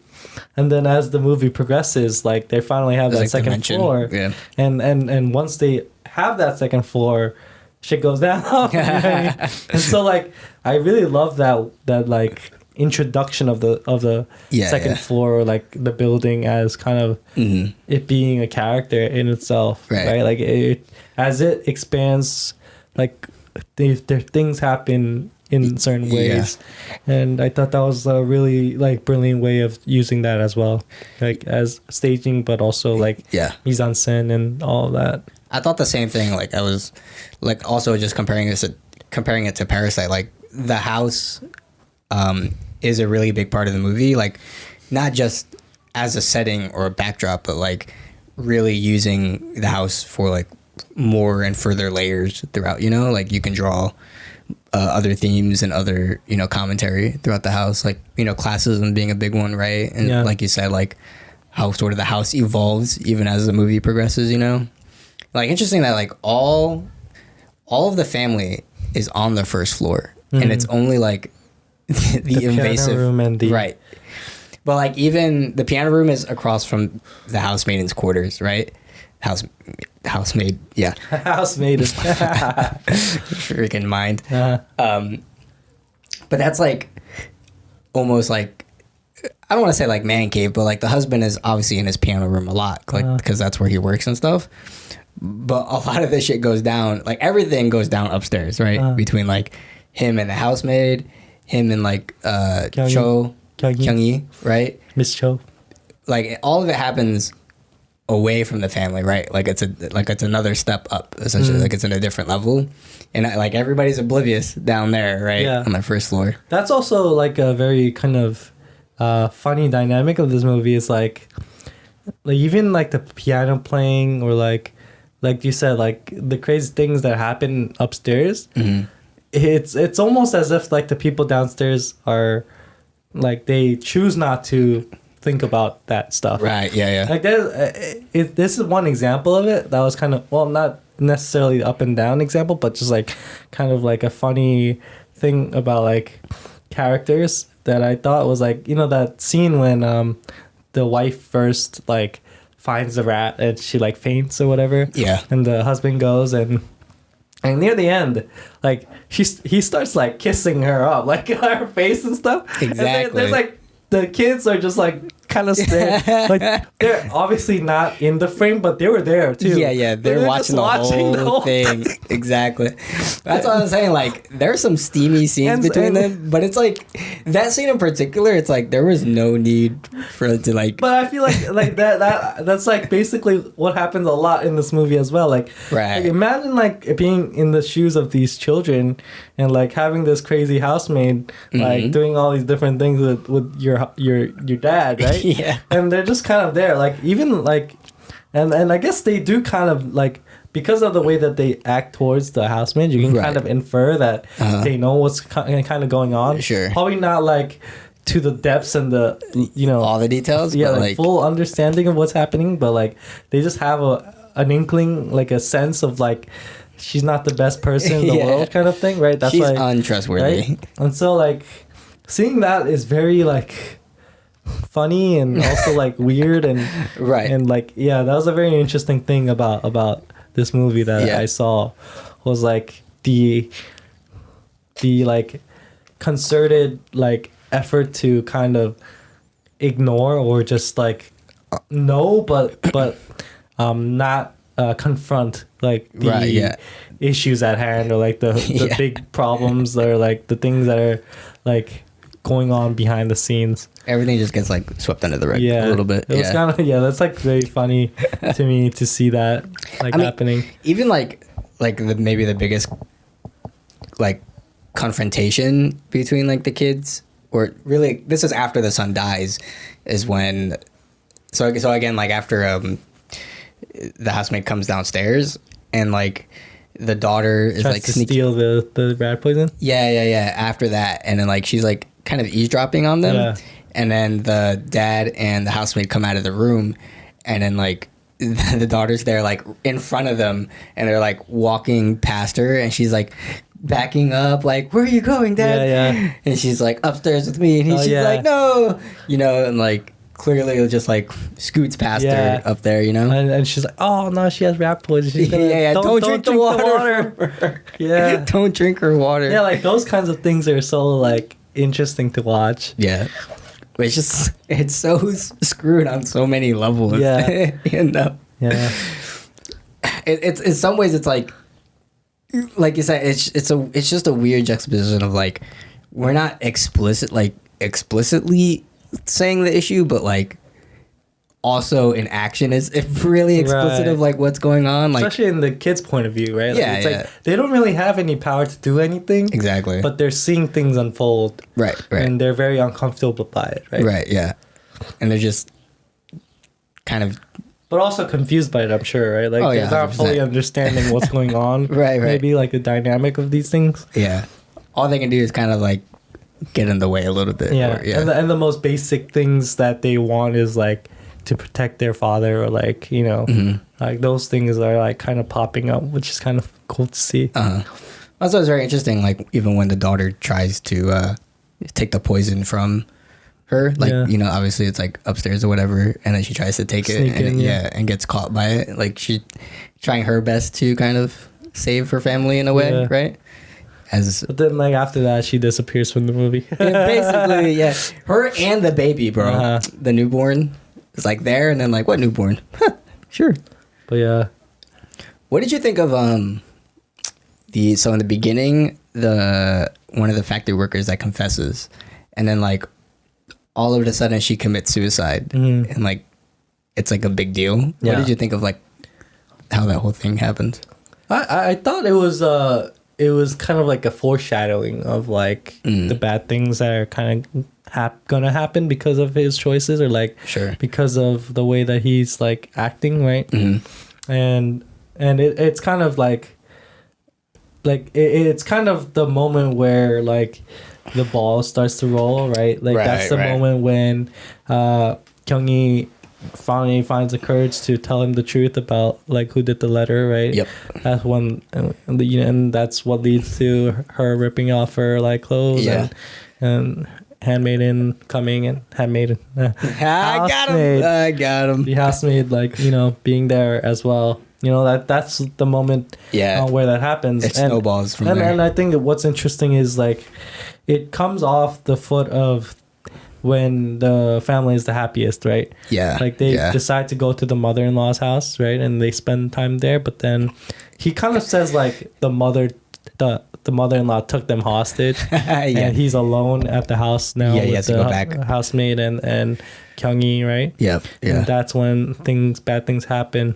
and then as the movie progresses, like they finally have that second floor, and once they have that second floor, shit goes down. You know what I mean? And so like I really love that like introduction of the second floor, or like the building as kind of it being a character in itself, right? Like it as it expands, like there things happen in certain ways, and I thought that was a really like brilliant way of using that as well, like as staging, but also like mise en scène and all of that.
I thought the same thing. Like I was like also just comparing it to Parasite. Like the house is a really big part of the movie, like not just as a setting or a backdrop, but like really using the house for like more and further layers throughout, like you can draw other themes and other, commentary throughout the house, like, classism being a big one, right? And like you said, like how sort of the house evolves even as the movie progresses, like interesting that like all of the family is on the first floor, and it's only like the invasive
piano room and the
but like even the piano room is across from the housemaiden's quarters, right? Housemaid, yeah.
Housemaid is
freaking mind. But that's like almost like, I don't want to say like man cave, but like the husband is obviously in his piano room a lot, like because that's where he works and stuff. But a lot of this shit goes down, like everything goes down upstairs, right? Between like him and the housemaid, him and like Kyung-hee, right?
Miss Cho.
Like all of it happens away from the family, right? Like it's another step up, essentially. Like it's in a different level, and like everybody's oblivious down there, right? On the first floor.
That's also like a very kind of funny dynamic of this movie. Is like even like the piano playing, or like you said, like the crazy things that happen upstairs. It's almost as if like the people downstairs are like they choose not to think about that stuff.
Right. Yeah.
Like this is one example of it that was kind of, well, not necessarily up and down example, but just like kind of like a funny thing about like characters that I thought was like, that scene when the wife first like finds the rat and she like faints or whatever.
Yeah.
And the husband goes and near the end, like he starts like kissing her up, like her face and stuff.
Exactly.
And there's like the kids are just like kind of staring. Like they're obviously not in the frame, but they were there too.
Yeah. They're watching the whole thing. Exactly. That's what I was saying. Like there's some steamy scenes between them, but it's like that scene in particular. It's like there was no need for it to like.
But I feel like that's like basically what happens a lot in this movie as well. Like, like imagine like being in the shoes of these children and like having this crazy housemaid like doing all these different things with your dad, right?
Yeah.
And they're just kind of there, like even like, and I guess they do kind of like, because of the way that they act towards the housemaid, you can kind of infer that they know what's kind of going on.
Sure.
Probably not like to the depths and the
all the details.
Yeah,
but
like full understanding of what's happening, but like they just have an inkling, like a sense of like she's not the best person in the world, kind of thing, right? That's
she's
like
untrustworthy,
right? And so like seeing that is very like funny and also like weird and and like that was a very interesting thing about this movie that I saw, was like the like concerted like effort to kind of ignore or just like no, but not confront like the issues at hand, or like the big problems, or like the things that are like going on behind the scenes.
Everything just gets like swept under the rug a little bit.
It was kind of that's like very funny to me to see that like happening.
Even like maybe the biggest like confrontation between like the kids, or really this is after the son dies, is when so again, like after the housemate comes downstairs and like the daughter is
tries
like
to steal the rat poison.
Yeah. After that, and then like she's like kind of eavesdropping on them. Yeah. And then the dad and the housemaid come out of the room, and then like the daughter's there like in front of them, and they're like walking past her, and she's like backing up like, "Where are you going, Dad?" Yeah. And she's like, "Upstairs with me," and she's like, "No," and like clearly just like scoots past her up there,
and she's like, "Oh no, she has rat poison." She's
gonna, don't drink the water.
Yeah,
don't drink her water.
Yeah, like those kinds of things are so like interesting to watch.
Yeah. It's so screwed on so many levels.
Yeah. Yeah.
It's in some ways it's like you said, it's just a weird juxtaposition of like, we're not explicitly saying the issue, but like also in action is really explicit of like what's going on, like
especially in the kids' point of view, right? Like,
it's
like they don't really have any power to do anything,
exactly,
but they're seeing things unfold,
right,
and they're very uncomfortable by it,
right, and they're just kind of,
but also confused by it, I'm sure, right? Like they're not 100%. Fully understanding what's going on,
right,
maybe like the dynamic of these things.
All they can do is kind of like get in the way a little bit,
and the most basic things that they want is like to protect their father, or like like those things are like kind of popping up, which is kind of cool to see.
Also, it's very interesting, like even when the daughter tries to take the poison from her, like obviously it's like upstairs or whatever, and then she tries to take it and gets caught by it. Like she's trying her best to kind of save her family in a way, right?
But then like after that she disappears from the movie.
Basically, her and the baby, bro, the newborn. It's like there, and then like, what newborn? Sure.
But
what did you think of so in the beginning, one of the factory workers that confesses, and then like all of a sudden she commits suicide, and like it's like a big deal. What did you think of like how that whole thing happened?
I thought it was kind of like a foreshadowing of like the bad things that are kind of gonna happen because of his choices, or like because of the way that he's like acting, right? And it's kind of like it's kind of the moment where like the ball starts to roll, right? Like that's the moment when Kyung-hee finally finds the courage to tell him the truth about like who did the letter, right?
Yep.
That's when and that's what leads to her ripping off her like clothes, and handmaiden coming, and handmaiden
I got him.
The housemaid like being there as well. That's the moment where that happens.
It snowballs from there.
And I think what's interesting is like it comes off the foot of when the family is the happiest, right?
Yeah.
Like they decide to go to the mother-in-law's house, right? And they spend time there, but then he kind of says like the mother-in-law took them hostage, and he's alone at the house now with the housemaid and Kyung-hee, right?
Yep. Yeah.
And that's when bad things happen.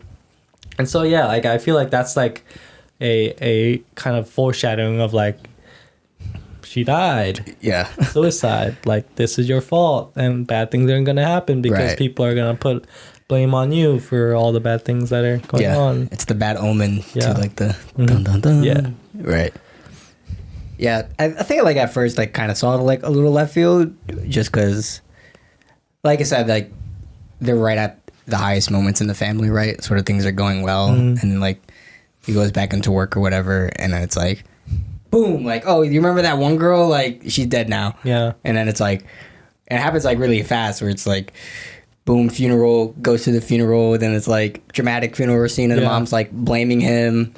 And so like I feel like that's like a kind of foreshadowing of like, she died.
Yeah.
Suicide. Like, this is your fault, and bad things aren't gonna happen because people are gonna put blame on you for all the bad things that are going on.
It's the bad omen to like the dun dun dun.
Yeah.
Right. Yeah, I think like at first like kind of saw like a little left field, just because, like I said, like they're right at the highest moments in the family, right? Sort of things are going well, and then like he goes back into work or whatever, and then it's like, boom, like, oh, you remember that one girl? Like, she's dead now.
Yeah.
And then it's like, it happens like really fast, where it's like, boom, funeral, goes to the funeral, then it's like dramatic funeral scene, and the mom's like blaming him,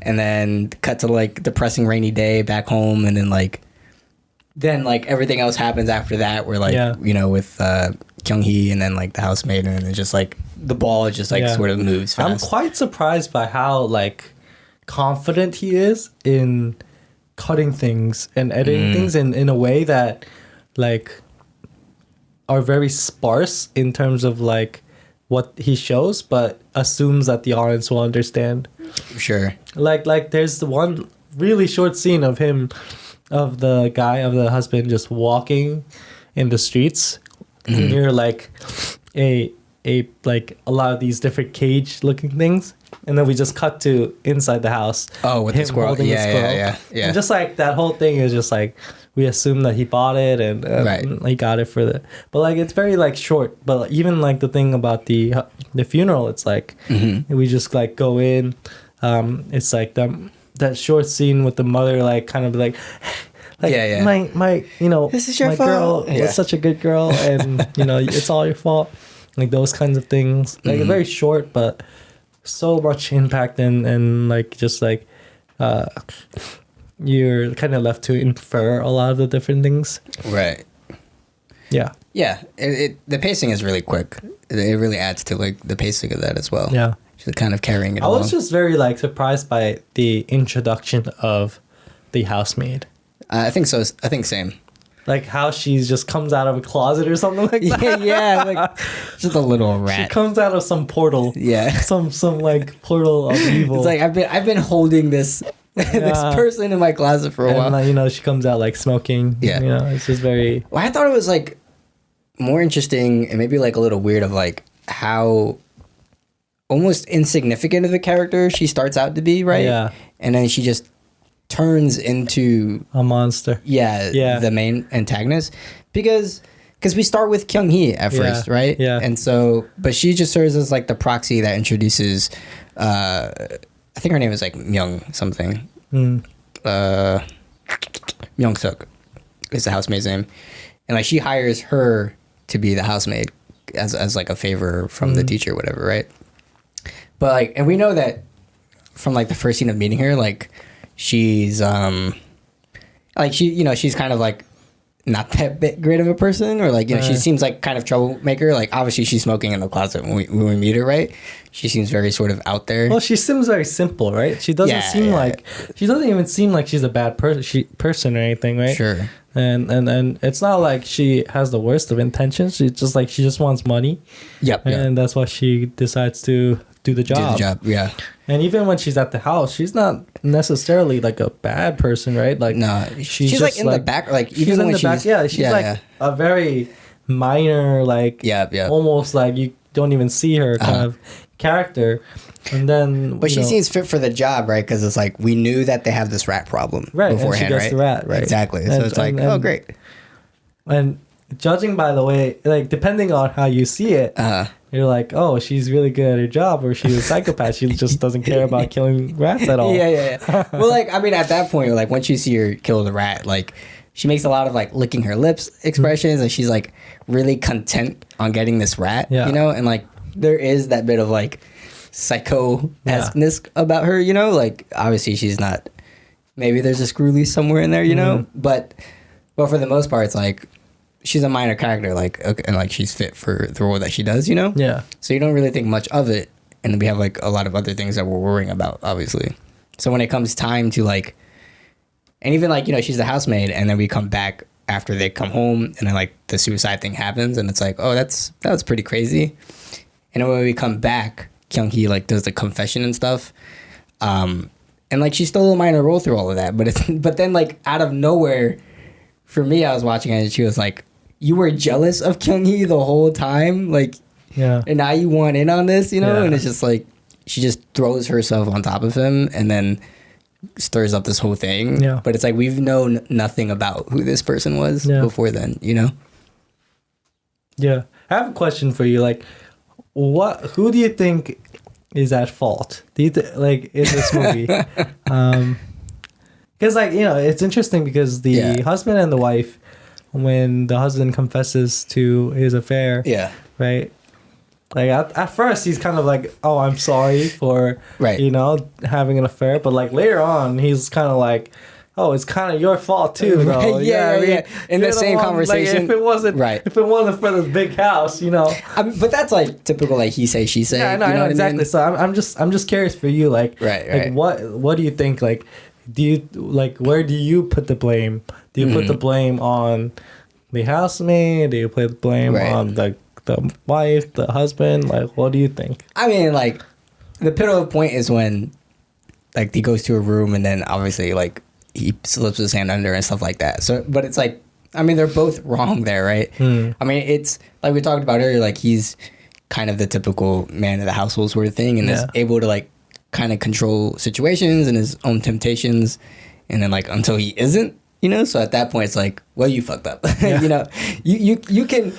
and then cut to like depressing rainy day back home, and then like everything else happens after that, where like with Kyung-hee and then like the housemaid, and then it's just like the ball just like sort of moves fast.
I'm quite surprised by how like confident he is in cutting things and editing things in a way that like are very sparse in terms of like what he shows, but assumes that the audience will understand.
Sure.
Like there's the one really short scene of him, of the husband just walking in the streets near like a like a lot of these different cage looking things, and then we just cut to inside the house.
Oh, with
him
the squirrel.
holding the squirrel.
Yeah.
And just like that whole thing is just like we assume that he bought it and he got it for the, but like it's very like short. But like, even like the thing about the funeral, it's like we just like go in. It's like that short scene with the mother like kind of like my you know,
this is your
my
fault.
girl was such a good girl, and you know it's all your fault. Like those kinds of things, like very short, but so much impact and like just like you're kind of left to infer a lot of the different things.
Right.
Yeah.
Yeah. The pacing is really quick. It really adds to like the pacing of that as well.
Yeah.
Just kind of carrying it
I
along.
was just very like surprised by the introduction of the housemaid.
I think so. I think same.
Like how she just comes out of a closet or something like that.
Yeah, like just a little rat.
She comes out of some portal.
Yeah.
Some like portal of evil.
It's like I've been holding this this person in my closet for a while.
And you know, she comes out like smoking.
Yeah.
You know, it's just very.
Well, I thought it was like more interesting and maybe like a little weird of like how almost insignificant of a character she starts out to be, right?
Yeah.
And then she just turns into
a monster.
Yeah. The main antagonist, because we start with Kyung-hee at first, right?
Yeah.
And so, but she just serves as like the proxy that introduces. I think her name is like Myung something. Myung-Sook is the housemaid's name, and like she hires her to be the housemaid as like a favor from the teacher, or whatever, right? But like, and we know that from like the first scene of meeting her, like she's like she's kind of like not that great of a person, or like, you know, she seems like kind of troublemaker. Like obviously she's smoking in the closet when we meet her, right? She seems very sort of out there.
Well, she seems very simple, right? She doesn't seem like she doesn't even seem like she's a bad person or anything, right?
Sure.
And it's not like she has the worst of intentions. She just wants money.
Yep.
And that's why she decides to do the job.
Yeah.
And even when she's at the house, she's not necessarily like a bad person, right? Like
no, she's just like in the back, like even when she's
a very minor, like almost like you don't even see her kind of character. And then,
but she seems fit for the job, right? Because it's like we knew that they have this rat problem beforehand,
and she gets
right?
The rat, right?
Exactly. So it's like, oh, great.
And judging by the way, like depending on how you see it, you're like, oh, she's really good at her job, or she's a psychopath. She just doesn't care about killing rats at all.
Yeah. Well, like, I mean, at that point, like, once you see her kill the rat, like, she makes a lot of, like, licking her lips expressions, and she's, like, really content on getting this rat, you know? And, like, there is that bit of, like, psycho-esqueness about her, you know? Like, obviously, she's not... Maybe there's a screw loose somewhere in there, you know? But for the most part, it's, like... She's a minor character, like, okay, and like she's fit for the role that she does, you know?
Yeah.
So you don't really think much of it, and then we have like a lot of other things that we're worrying about, obviously. So when it comes time to like, and even like, you know, she's the housemaid, and then we come back after they come home, and then like the suicide thing happens, and it's like, oh, that was pretty crazy. And then when we come back, Kyung-hee like does the confession and stuff, and like she's still a minor role through all of that, but then like out of nowhere, for me, I was watching it, and she was like, you were jealous of Kyung-hee the whole time, like, and now you want in on this, you know? And it's just like, she just throws herself on top of him and then stirs up this whole thing. Yeah. But it's like, we've known nothing about who this person was before then, you know?
Yeah. I have a question for you. Like, who do you think is at fault? Do you like, in this movie? Because, like, you know, it's interesting because the husband and the wife, when the husband confesses to his affair, right? Like, at first, he's kind of like, oh, I'm sorry for, you know, having an affair. But, like, later on, he's kind of like, oh, it's kind of your fault too, though.
Right, yeah. In the same conversation,
like, if it wasn't for this big house, you know.
But that's like typical, like he say, she say.
Yeah, I know exactly. I mean? So I'm just curious for you, like,
right.
Like what do you think? Like, do you where do you put the blame? Do you put the blame on the housemaid? Do you put the blame on the wife, the husband? Like, what do you think?
I mean, like, the pivotal point is when, like, he goes to a room and then obviously, like, he slips his hand under and stuff like that. So, but it's like, I mean, they're both wrong there, right? I mean, it's like we talked about earlier, like, he's kind of the typical man of the household sort of thing and is able to, like, kind of control situations and his own temptations, and then, like, until he isn't. You know, so at that point it's like, well, you fucked up.
Yeah.
You know, you can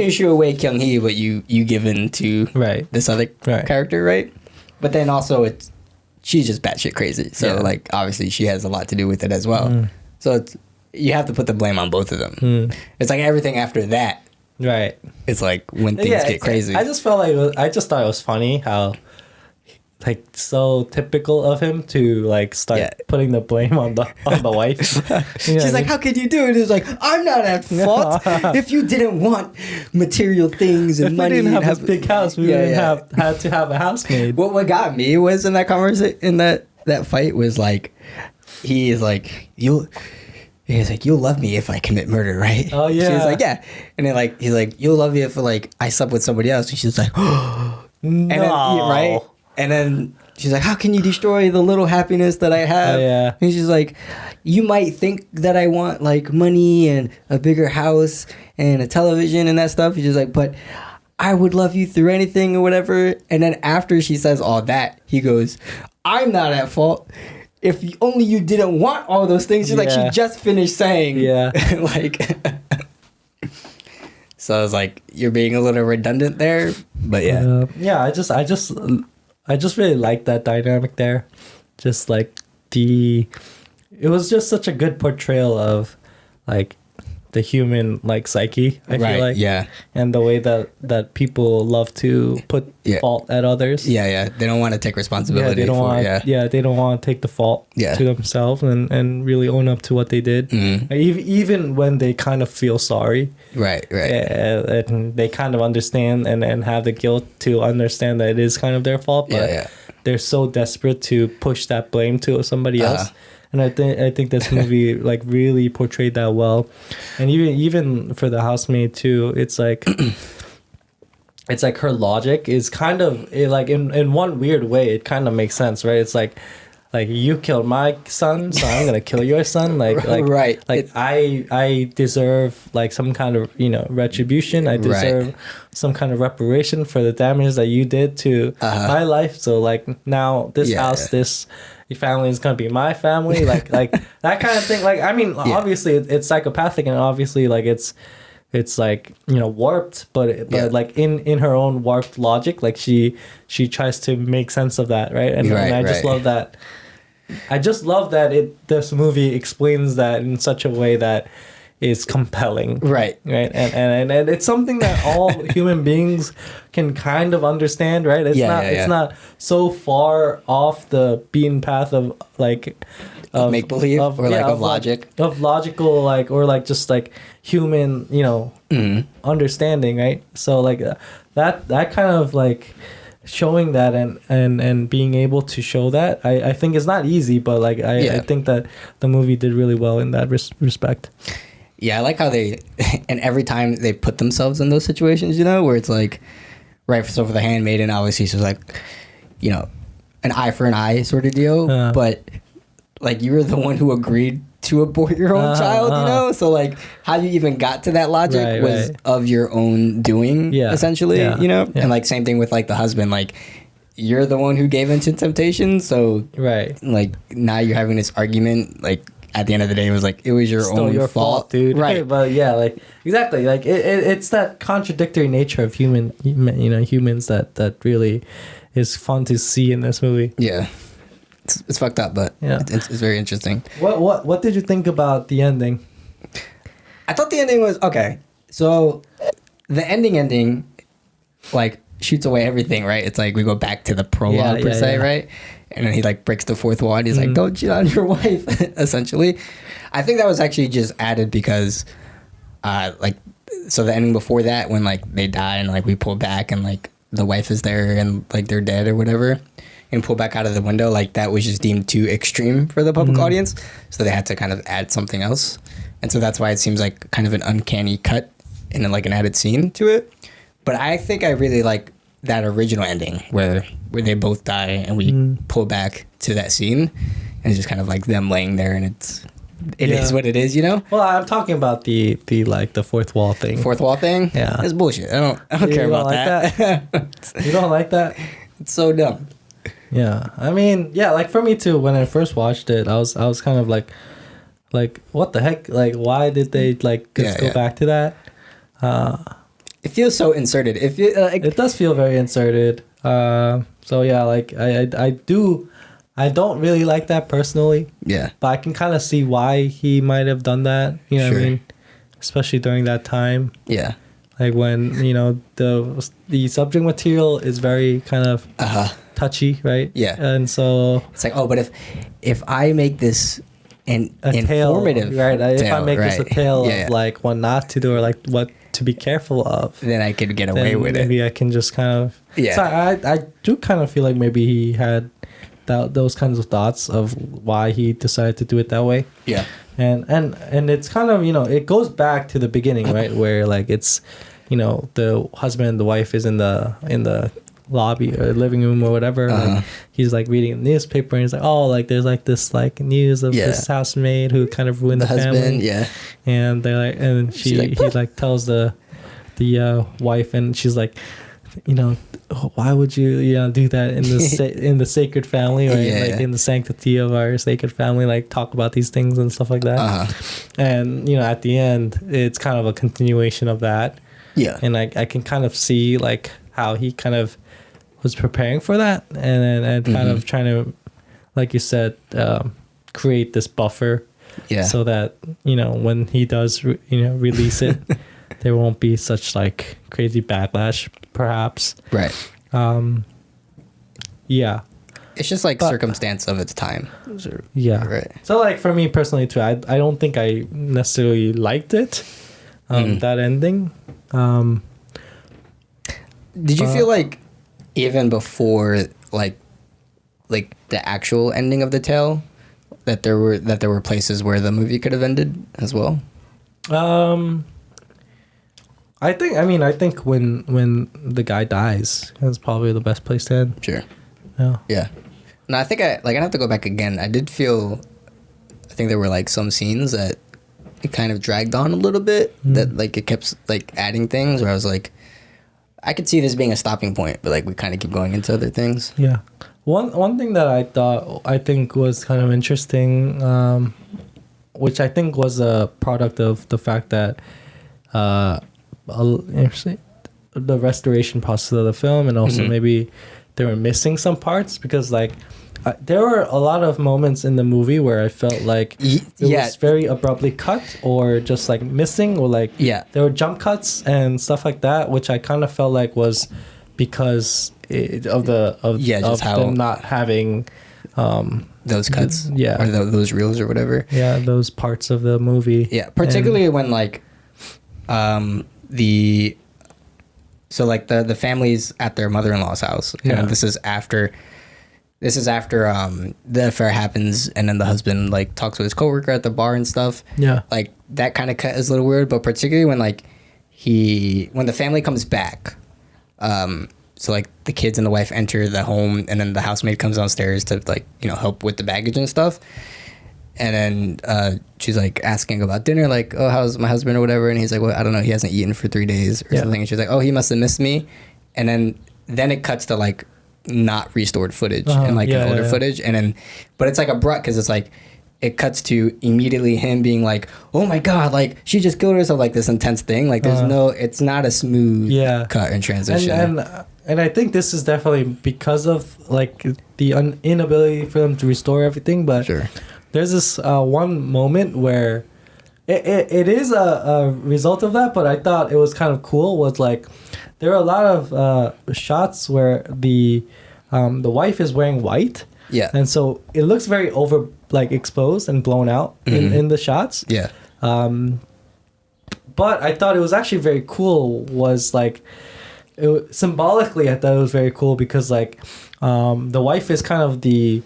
shoo away Kyung Hee, but you give in to this other character, right? But then also she's just batshit crazy. So like obviously she has a lot to do with it as well. So you have to put the blame on both of them. It's like everything after that,
right?
It's like when things get crazy.
I just felt like I just thought it was funny how, like, so typical of him to like start putting the blame on the wife.
She's like, how could you do it? It's like, I'm not at fault. If you didn't want material things and money,
we didn't have this big house, we wouldn't have had to have a housemaid.
What got me was in that conversation, in that fight, was like, he's like, you'll love me if I commit murder, right?
Oh yeah.
She's like, yeah, and then like he's like, you'll love me if like I slept with somebody else, and she's like, oh,
no,
right. And then she's like, how can you destroy the little happiness that I have?
Yeah.
And she's like, you might think that I want like money and a bigger house and a television and that stuff. She's like, but I would love you through anything or whatever. And then after she says all that, he goes, I'm not at fault. If only you didn't want all those things. She's like, she just finished saying.
Yeah.
Like... So I was like, you're being a little redundant there. But yeah.
I just really like that dynamic there. Just like it was just such a good portrayal of like the human like psyche, I feel like.
Yeah.
And the way that people love to put fault at others.
Yeah. They don't want to take responsibility.
They don't want to take the fault to themselves and really own up to what they did. Mm-hmm. Even when they kind of feel sorry.
Right.
And they kind of understand and have the guilt to understand that it is kind of their fault, but they're so desperate to push that blame to somebody else. And I think this movie like really portrayed that well, and even for the housemaid too. It's like her logic is kind of like in one weird way it kind of makes sense, right? It's like you killed my son, so I'm gonna kill your son. Like I deserve like some kind of retribution. I deserve some kind of reparation for the damage that you did to my life. So like now this house, this family is gonna be my family. Like that kind of thing. Like I mean, obviously it's psychopathic, and obviously like it's like warped, but like in her own warped logic, like she tries to make sense of that, right? And I just love that. I just love that this movie explains that in such a way that is compelling, right? And it's something that all human beings can kind of understand, right? It's not so far off the beaten path of like
make believe of logic,
of logical like or like just like human understanding, right? So like that kind of like showing that and being able to show that I think is not easy, but like I think that the movie did really well in that respect.
Yeah, I like how and every time they put themselves in those situations, where it's like, right, so for the handmaiden, obviously she's like, an eye for an eye sort of deal, but like you were the one who agreed to abort your own child, so like how you even got to that logic was of your own doing, essentially, and like same thing with like the husband, like you're the one who gave into temptation, so like now you're having this argument, like at the end of the day it was like it was your own fault,
dude, right? But yeah, like exactly, like it's that contradictory nature of humans that really is fun to see in this movie.
It's fucked up, but it's very interesting.
What did you think about the ending?
I thought the ending was okay. So the ending, like shoots away everything, right? It's like we go back to the prologue per se, right? And then he like breaks the fourth wall and he's like, don't cheat on your wife, essentially. I think that was actually just added because like, so the ending before that, when like they die and like we pull back and like the wife is there and like they're dead or whatever, and pull back out of the window, like that was just deemed too extreme for the public audience, so they had to kind of add something else, and so that's why it seems like kind of an uncanny cut and like an added scene to it. But I think I really like that original ending where they both die and we pull back to that scene and it's just kind of like them laying there and it is what it is, you know?
Well, I'm talking about the like the fourth wall thing.
Fourth wall thing?
Yeah.
That's bullshit. I don't care about that.
You don't like that?
It's so dumb.
Yeah. I mean, yeah, like for me too, when I first watched it, I was kind of like what the heck? Like why did they like just go back to that?
It feels so inserted.
It does feel very inserted. So yeah, like I don't really like that personally. Yeah. But I can kind of see why he might have done that. You know what I mean? Especially during that time. Yeah. Like when, you know, the subject material is very kind of touchy, right? Yeah. And so
it's like, oh, but if I make this informative
tale, right? If I make this a tale of like what not to do or like what to be careful of,
then I could get away with it.
Maybe I can just kind of So I do kind of feel like maybe he had those kinds of thoughts of why he decided to do it that way. Yeah. And it's kind of, you know, it goes back to the beginning, right? Where like it's, you know, the husband and the wife is in the lobby or living room or whatever. Like, he's like reading a newspaper and he's like, oh, like there's like this like news of this housemaid who kind of ruined the husband, family. Yeah. And they're like, and he like tells the wife, and she's like, you know, why would you do that in the in the sacred family, right? Like in the sanctity of our sacred family, like talk about these things and stuff like that. And you know, at the end, it's kind of a continuation of that. Yeah. And I can kind of see like how he kind of was preparing for that, and kind of trying to, like you said, create this buffer. Yeah. So that, you know, when he does release it, there won't be such like crazy backlash, perhaps. Right. Yeah.
It's just like circumstance of its time.
Yeah. Right. So like for me personally too, I don't think I necessarily liked it. That ending.
Did you feel like even before like the actual ending of the tale that there were places where the movie could have ended as well?
I think when the guy dies, that's probably the best place to end. Sure. Yeah. Yeah.
No, I think I'd have to go back again. I think there were like some scenes that it kind of dragged on a little bit, that like it kept like adding things where I was like, I could see this being a stopping point, but like we kind of keep going into other things.
Yeah. One thing that I think was kind of interesting, which I think was a product of the fact that the restoration process of the film, and also maybe they were missing some parts, because like there were a lot of moments in the movie where I felt like it was very abruptly cut, or just like missing, or like there were jump cuts and stuff like that, which I kind of felt like was because of them not having
those cuts, or those reels or whatever.
Yeah, those parts of the movie.
Yeah, particularly when like the family's at their mother-in-law's house, and this is after the affair happens, and then the husband like talks with his coworker at the bar and stuff. Yeah, like that kind of cut is a little weird, but particularly when like when the family comes back, so like the kids and the wife enter the home, and then the housemaid comes downstairs to like help with the baggage and stuff, and then she's like asking about dinner, like, oh, how's my husband or whatever, and he's like, well, I don't know, he hasn't eaten for 3 days or something, and she's like, oh, he must have missed me, and then it cuts to like not restored footage and like an older footage, and then but it's like abrupt, because it's like it cuts to immediately him being like, oh my god, like she just killed herself, like this intense thing, like there's it's not a smooth cut and transition,
and I think this is definitely because of like the inability for them to restore everything, but there's this one moment where it is a result of that, but I thought it was kind of cool. Was like there are a lot of shots where the wife is wearing white.
Yeah.
And so it looks very over like exposed and blown out in the shots.
Yeah.
But I thought it was actually very cool. Was like symbolically, I thought it was very cool because like the wife is kind of the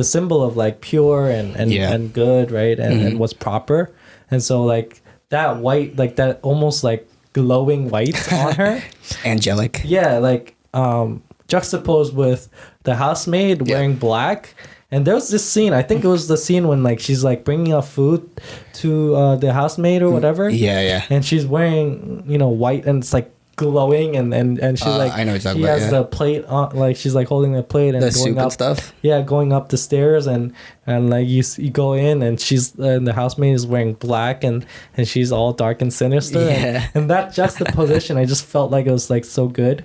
symbol of like pure and good, right? And what's proper. And so like that white, like that almost like glowing white on her.
Angelic.
Yeah, like juxtaposed with the housemaid wearing black. And there was this scene, I think it was the scene when like she's like bringing up food to the housemaid or whatever.
Yeah, yeah.
And she's wearing, white and it's like glowing and she's like,
I know what you're talking
she
about,
has the plate on, like she's like holding the plate and
the
going
soup
up
and stuff.
Yeah, going up the stairs and like you go in and she's and the housemaid is wearing black and she's all dark and sinister.
Yeah.
And that juxtaposition, I just felt like it was like so good.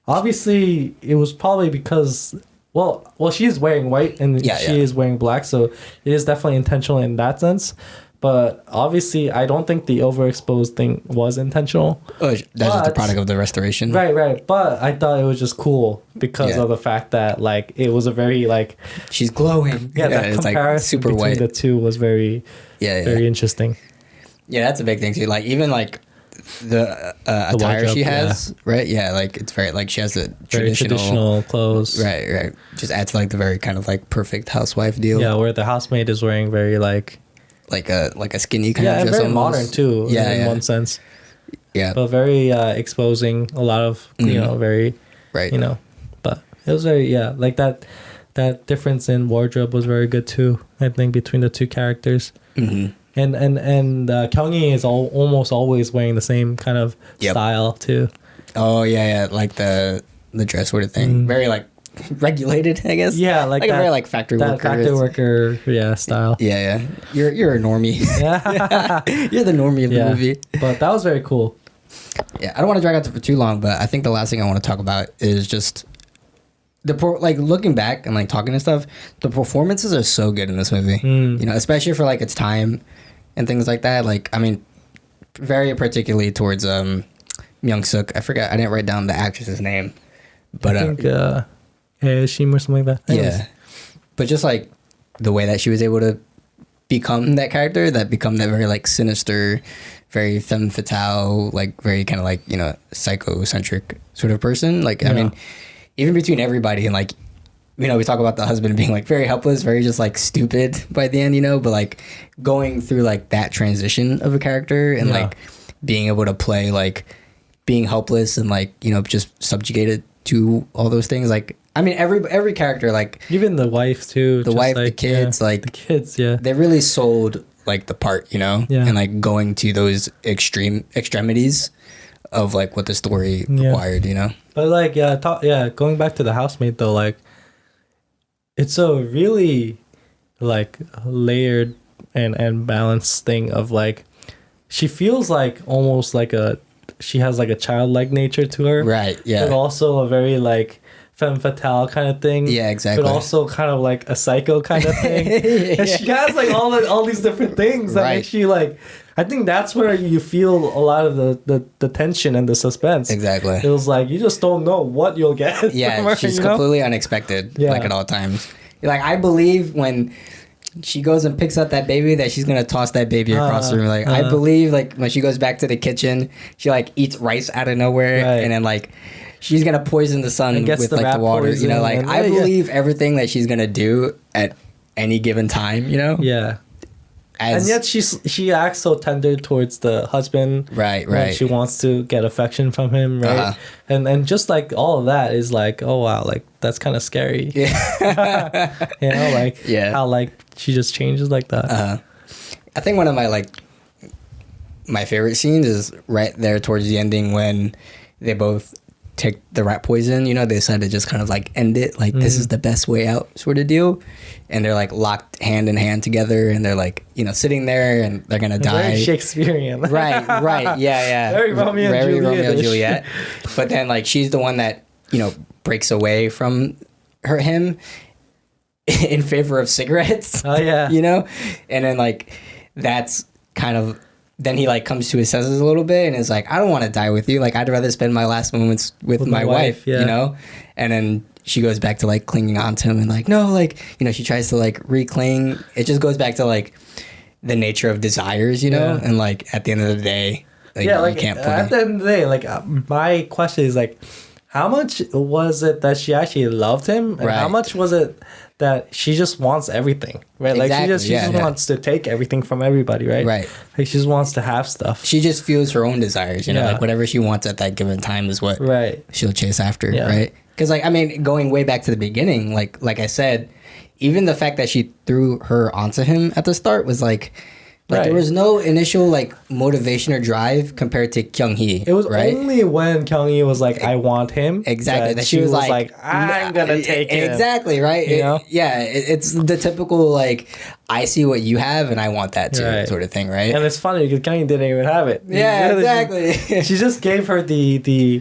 Obviously, it was probably because well, she's wearing white and she is wearing black, so it is definitely intentional in that sense. But obviously, I don't think the overexposed thing was intentional.
Oh, that's just the product of the restoration.
Right. But I thought it was just cool because of the fact that like it was a very like
she's glowing.
Yeah, that
it's
comparison
like super
between
white.
the two was very very interesting.
Yeah, that's a big thing too. Like even like the attire
wardrobe,
she has, right? Yeah, like it's very like she has the
Very traditional clothes.
Right. Just adds like the very kind of like perfect housewife deal.
Yeah, where the housemaid is wearing very like
a skinny kind of
and
dress
very
almost.
modern too. In one sense.
Yeah,
but very exposing a lot of very
right.
But it was very like that difference in wardrobe was very good too. I think between the two characters. Mm-hmm. And Kyung-hee is almost always wearing the same kind of style too. Oh
yeah, like the dress sort of thing. Very like regulated, I guess.
Yeah, like
that, a very like factory
worker style.
Yeah. You're a normie.
Yeah.
You're the normie of the movie.
But that was very cool.
Yeah, I don't want to drag out for too long, but I think the last thing I want to talk about is just like looking back and like talking and stuff. The performances are so good in this movie. Especially for like its time and things like that. Like, I mean, very particularly towards Myung-Sook. I forgot. I didn't write down the actress's name, but
I think Shim or something like that. Anyways.
Yeah, but just like the way that she was able to become that character, become that very like sinister, very femme fatale, like very kind of like psychocentric sort of person. Like I mean, even between everybody and like. We talk about the husband being like very helpless, very just like stupid by the end, but like going through like that transition of a character and like being able to play like being helpless and like, just subjugated to all those things. Like, I mean, every character, like
even the wife too,
the wife, like, the kids, like
the kids, they
really sold like the part, and like going to those extremities of like what the story required,
But like, going back to the housemaid though, like, it's a really like layered and balanced thing of like she feels like almost like she has like a childlike nature to her,
right? Yeah,
but also a very like femme fatale kind of thing.
Yeah, exactly.
But also kind of like a psycho kind of thing. And she has like all these different things that make you like. I think that's where you feel a lot of the tension and the suspense.
Exactly.
It was like you just don't know what you'll get.
Yeah,
from her,
she's completely unexpected. Like at all times. Like I believe when she goes and picks up that baby that she's gonna toss that baby across the room. Like I believe like when she goes back to the kitchen, she like eats rice out of nowhere, and then like she's gonna poison the son with like the water. Like I believe everything that she's gonna do at any given time.
Yeah. And yet she acts so tender towards the husband.
Right.
She wants to get affection from him, right? And just like all of that is like, oh wow, like that's kind of scary. Yeah. How like she just changes like that.
I think one of my favorite scenes is right there towards the ending when they both take the rat poison. They decide to just kind of like end it. Like this is the best way out sort of deal. And they're like locked hand in hand together, and they're like sitting there, and they're gonna die.
Very Shakespearean.
Right. Yeah.
Very Romeo and Juliet.
But then like she's the one that breaks away from him, in favor of cigarettes.
Oh yeah.
You know? And then like that's kind of then he like comes to his senses a little bit and is like, I don't want to die with you. Like I'd rather spend my last moments with my wife,
yeah.
you know? And then she goes back to like clinging on to him and like, no, like, you know, she tries to like recling. It just goes back to like the nature of desires, you know? And like at the end of the day, like,
yeah, like
you can't put
at the end of the day, like my question is like, how much was it that she actually loved him, and how much was it that she just wants everything, right? Like
Exactly.
she just wants to take everything from everybody, right?
Right.
Like she just wants to have stuff.
She just feels her own desires, you know, like whatever she wants at that given time is what she'll chase after, right? Because like I mean, going way back to the beginning, like I said, even the fact that she threw her onto him at the start was like there was no initial like motivation or drive compared to Kyung-hee.
It was only when Kyung-hee was like, I want him.
Exactly. That she was like,
I'm gonna take him.
Exactly, right?
You know?
It's the typical like, I see what you have and I want that too sort of thing, right?
And it's funny because Kyung-hee didn't even have it.
Yeah, exactly.
She just gave her the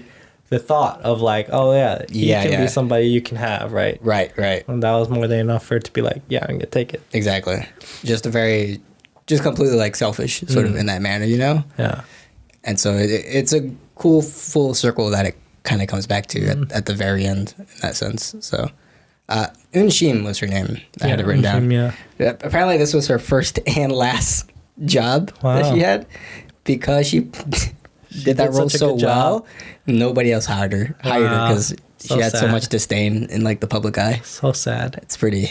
thought of like, oh yeah, he can be somebody you can have, right? Right. And that was more than enough for her to be like, yeah, I'm gonna take it.
Exactly. Just completely like selfish sort of in that manner, you know?
Yeah.
And so it's a cool full circle that it kind of comes back to at the very end in that sense. So Eun Shim was her name. I had it written down. Yeah. Apparently this was her first and last job that she had because she did that role so well. Nobody else hired her because she had so much disdain in like the public eye.
So sad.
That's pretty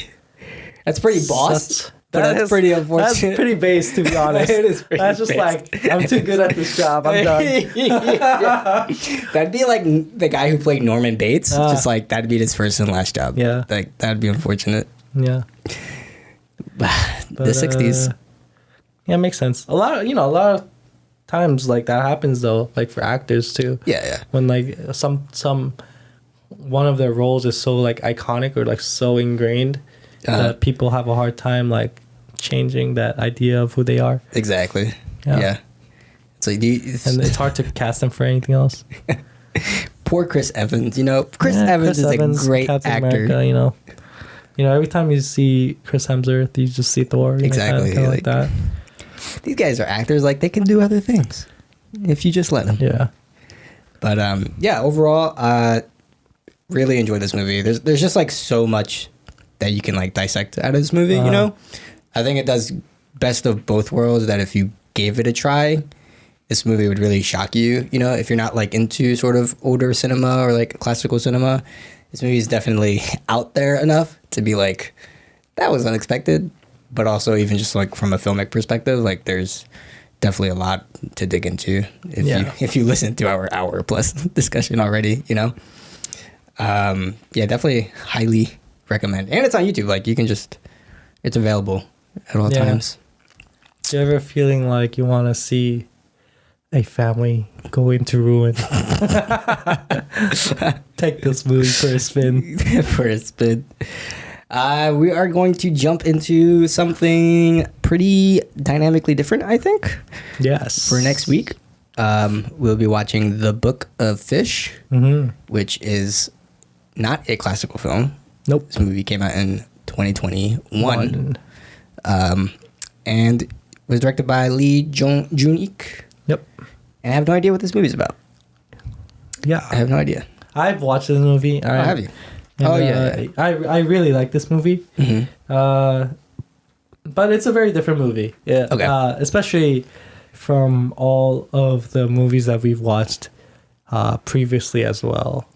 boss. That's pretty unfortunate.
That's pretty base, to be honest.
It is pretty
That's just
based.
Like, I'm too good at this job. I'm done.
That'd be like the guy who played Norman Bates. Just like, that'd be his first and last job.
Yeah.
Like, that'd be unfortunate.
Yeah.
But the 60s.
Yeah, it makes sense. A lot of times, like, that happens, though, like, for actors, too.
Yeah.
When, like, one of their roles is so, like, iconic or, like, so ingrained that people have a hard time, like, changing that idea of who they are.
Exactly. Yeah. It's like,
and it's hard to cast them for anything else.
Poor Chris Evans, you know. Chris Evans is a great
Captain
actor.
America, you know, every time you see Chris Hemsworth, you just see Thor.
Exactly.
Kind of like that.
These guys are actors. Like, they can do other things if you just let them.
Yeah.
But overall, really enjoyed this movie. There's just like so much that you can like dissect out of this movie. You know, I think it does best of both worlds. That if you gave it a try, this movie would really shock you. You know, if you're not like into sort of older cinema or like classical cinema, this movie is definitely out there enough to be like, that was unexpected. But also even just like from a filmic perspective, like there's definitely a lot to dig into if you listen to our hour plus discussion already, you know. Definitely highly recommend. And it's on YouTube. Like you can it's available at all times.
Do you ever feeling like you want to see a family go into ruin? Take this movie for a spin.
We are going to jump into something pretty dynamically different, I think.
Yes.
For next week, we'll be watching The Book of Fish, which is not a classical film.
Nope.
This movie came out in 2021. And was directed by Lee Jun-ik.
Yep.
And I have no idea what this movie's about.
Yeah.
I have no idea.
I've watched this movie.
Have you?
And, I really like this movie. But it's a very different movie. Yeah.
Okay.
Especially from all of the movies that we've watched previously as well.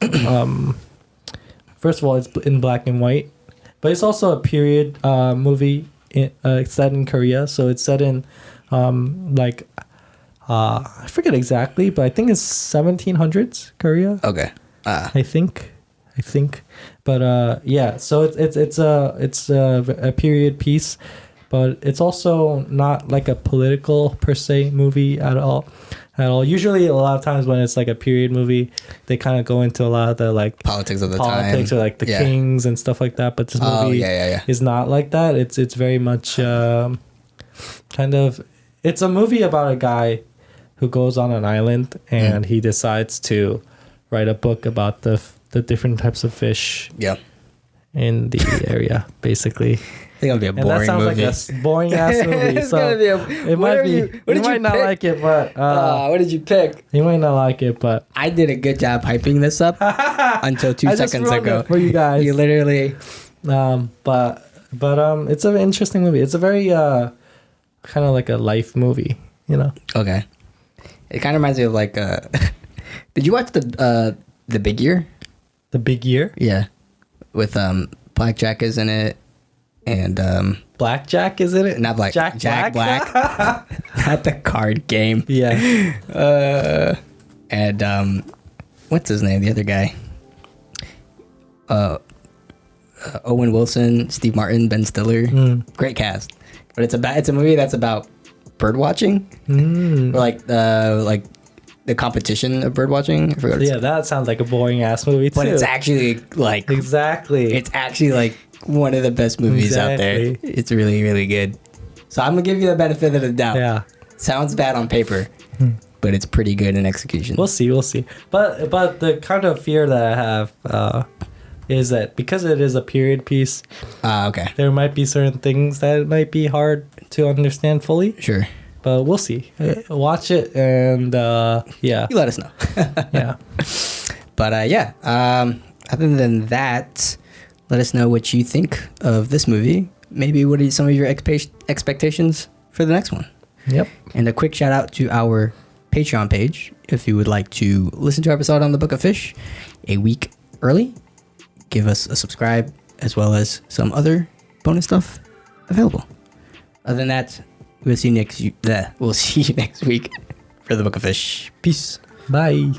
First of all, it's in black and white, but it's also a period movie. It's set in Korea, so it's set in I forget exactly, but I think it's 1700s Korea.
Okay.
I think, but so it's a period piece, but it's also not like a political per se movie at all. Usually, a lot of times when it's like a period movie, they kind of go into a lot of the like
politics of the time,
or like the kings and stuff like that. But this movie is not like that. It's very much kind of. It's a movie about a guy who goes on an island and he decides to write a book about the different types of fish.
Yeah.
in the area, basically.
It's gonna be a
And
boring
that sounds
movie.
like a boring ass movie.
It's
So
gonna be
it might be.
What
You
did
might not
pick?
like it, but
What did you pick?
you might not like it, but
I did a good job hyping this up until 2
I just
seconds
ruined
ago.
it for you guys.
You literally.
But it's an interesting movie. It's a very kind of like a life movie, you know.
Okay. It kind of reminds me of like. Did you watch the Big Year?
The Big Year.
Yeah, with Blackjack is in it, and
Blackjack is in it.
not Black
Jack
Black, not the card game.
Yeah.
And what's his name? The other guy. Owen Wilson, Steve Martin, Ben Stiller. Great cast. But it's a movie that's about bird watching. Or like the competition of bird watching. I forgot
Yeah, that sounds like a boring ass movie too.
but it's actually like
exactly.
it's actually like one of the best movies out there.
Exactly.
It's really, really good. So I'm gonna give you the benefit of the doubt.
Yeah.
Sounds bad on paper, but it's pretty good in execution.
We'll see. But the kind of fear that I have is that because it is a period piece,
Okay.
there might be certain things that might be hard to understand fully.
Sure.
But we'll see. Watch it and yeah.
You let us know.
Yeah.
But other than that, let us know what you think of this movie. Maybe what are some of your expectations for the next one?
Yep.
And a quick shout out to our Patreon page. If you would like to listen to our episode on the Book of Fish a week early, give us a subscribe as well as some other bonus stuff available. Other than that, we'll see you next week for the Book of Fish. Peace.
Bye.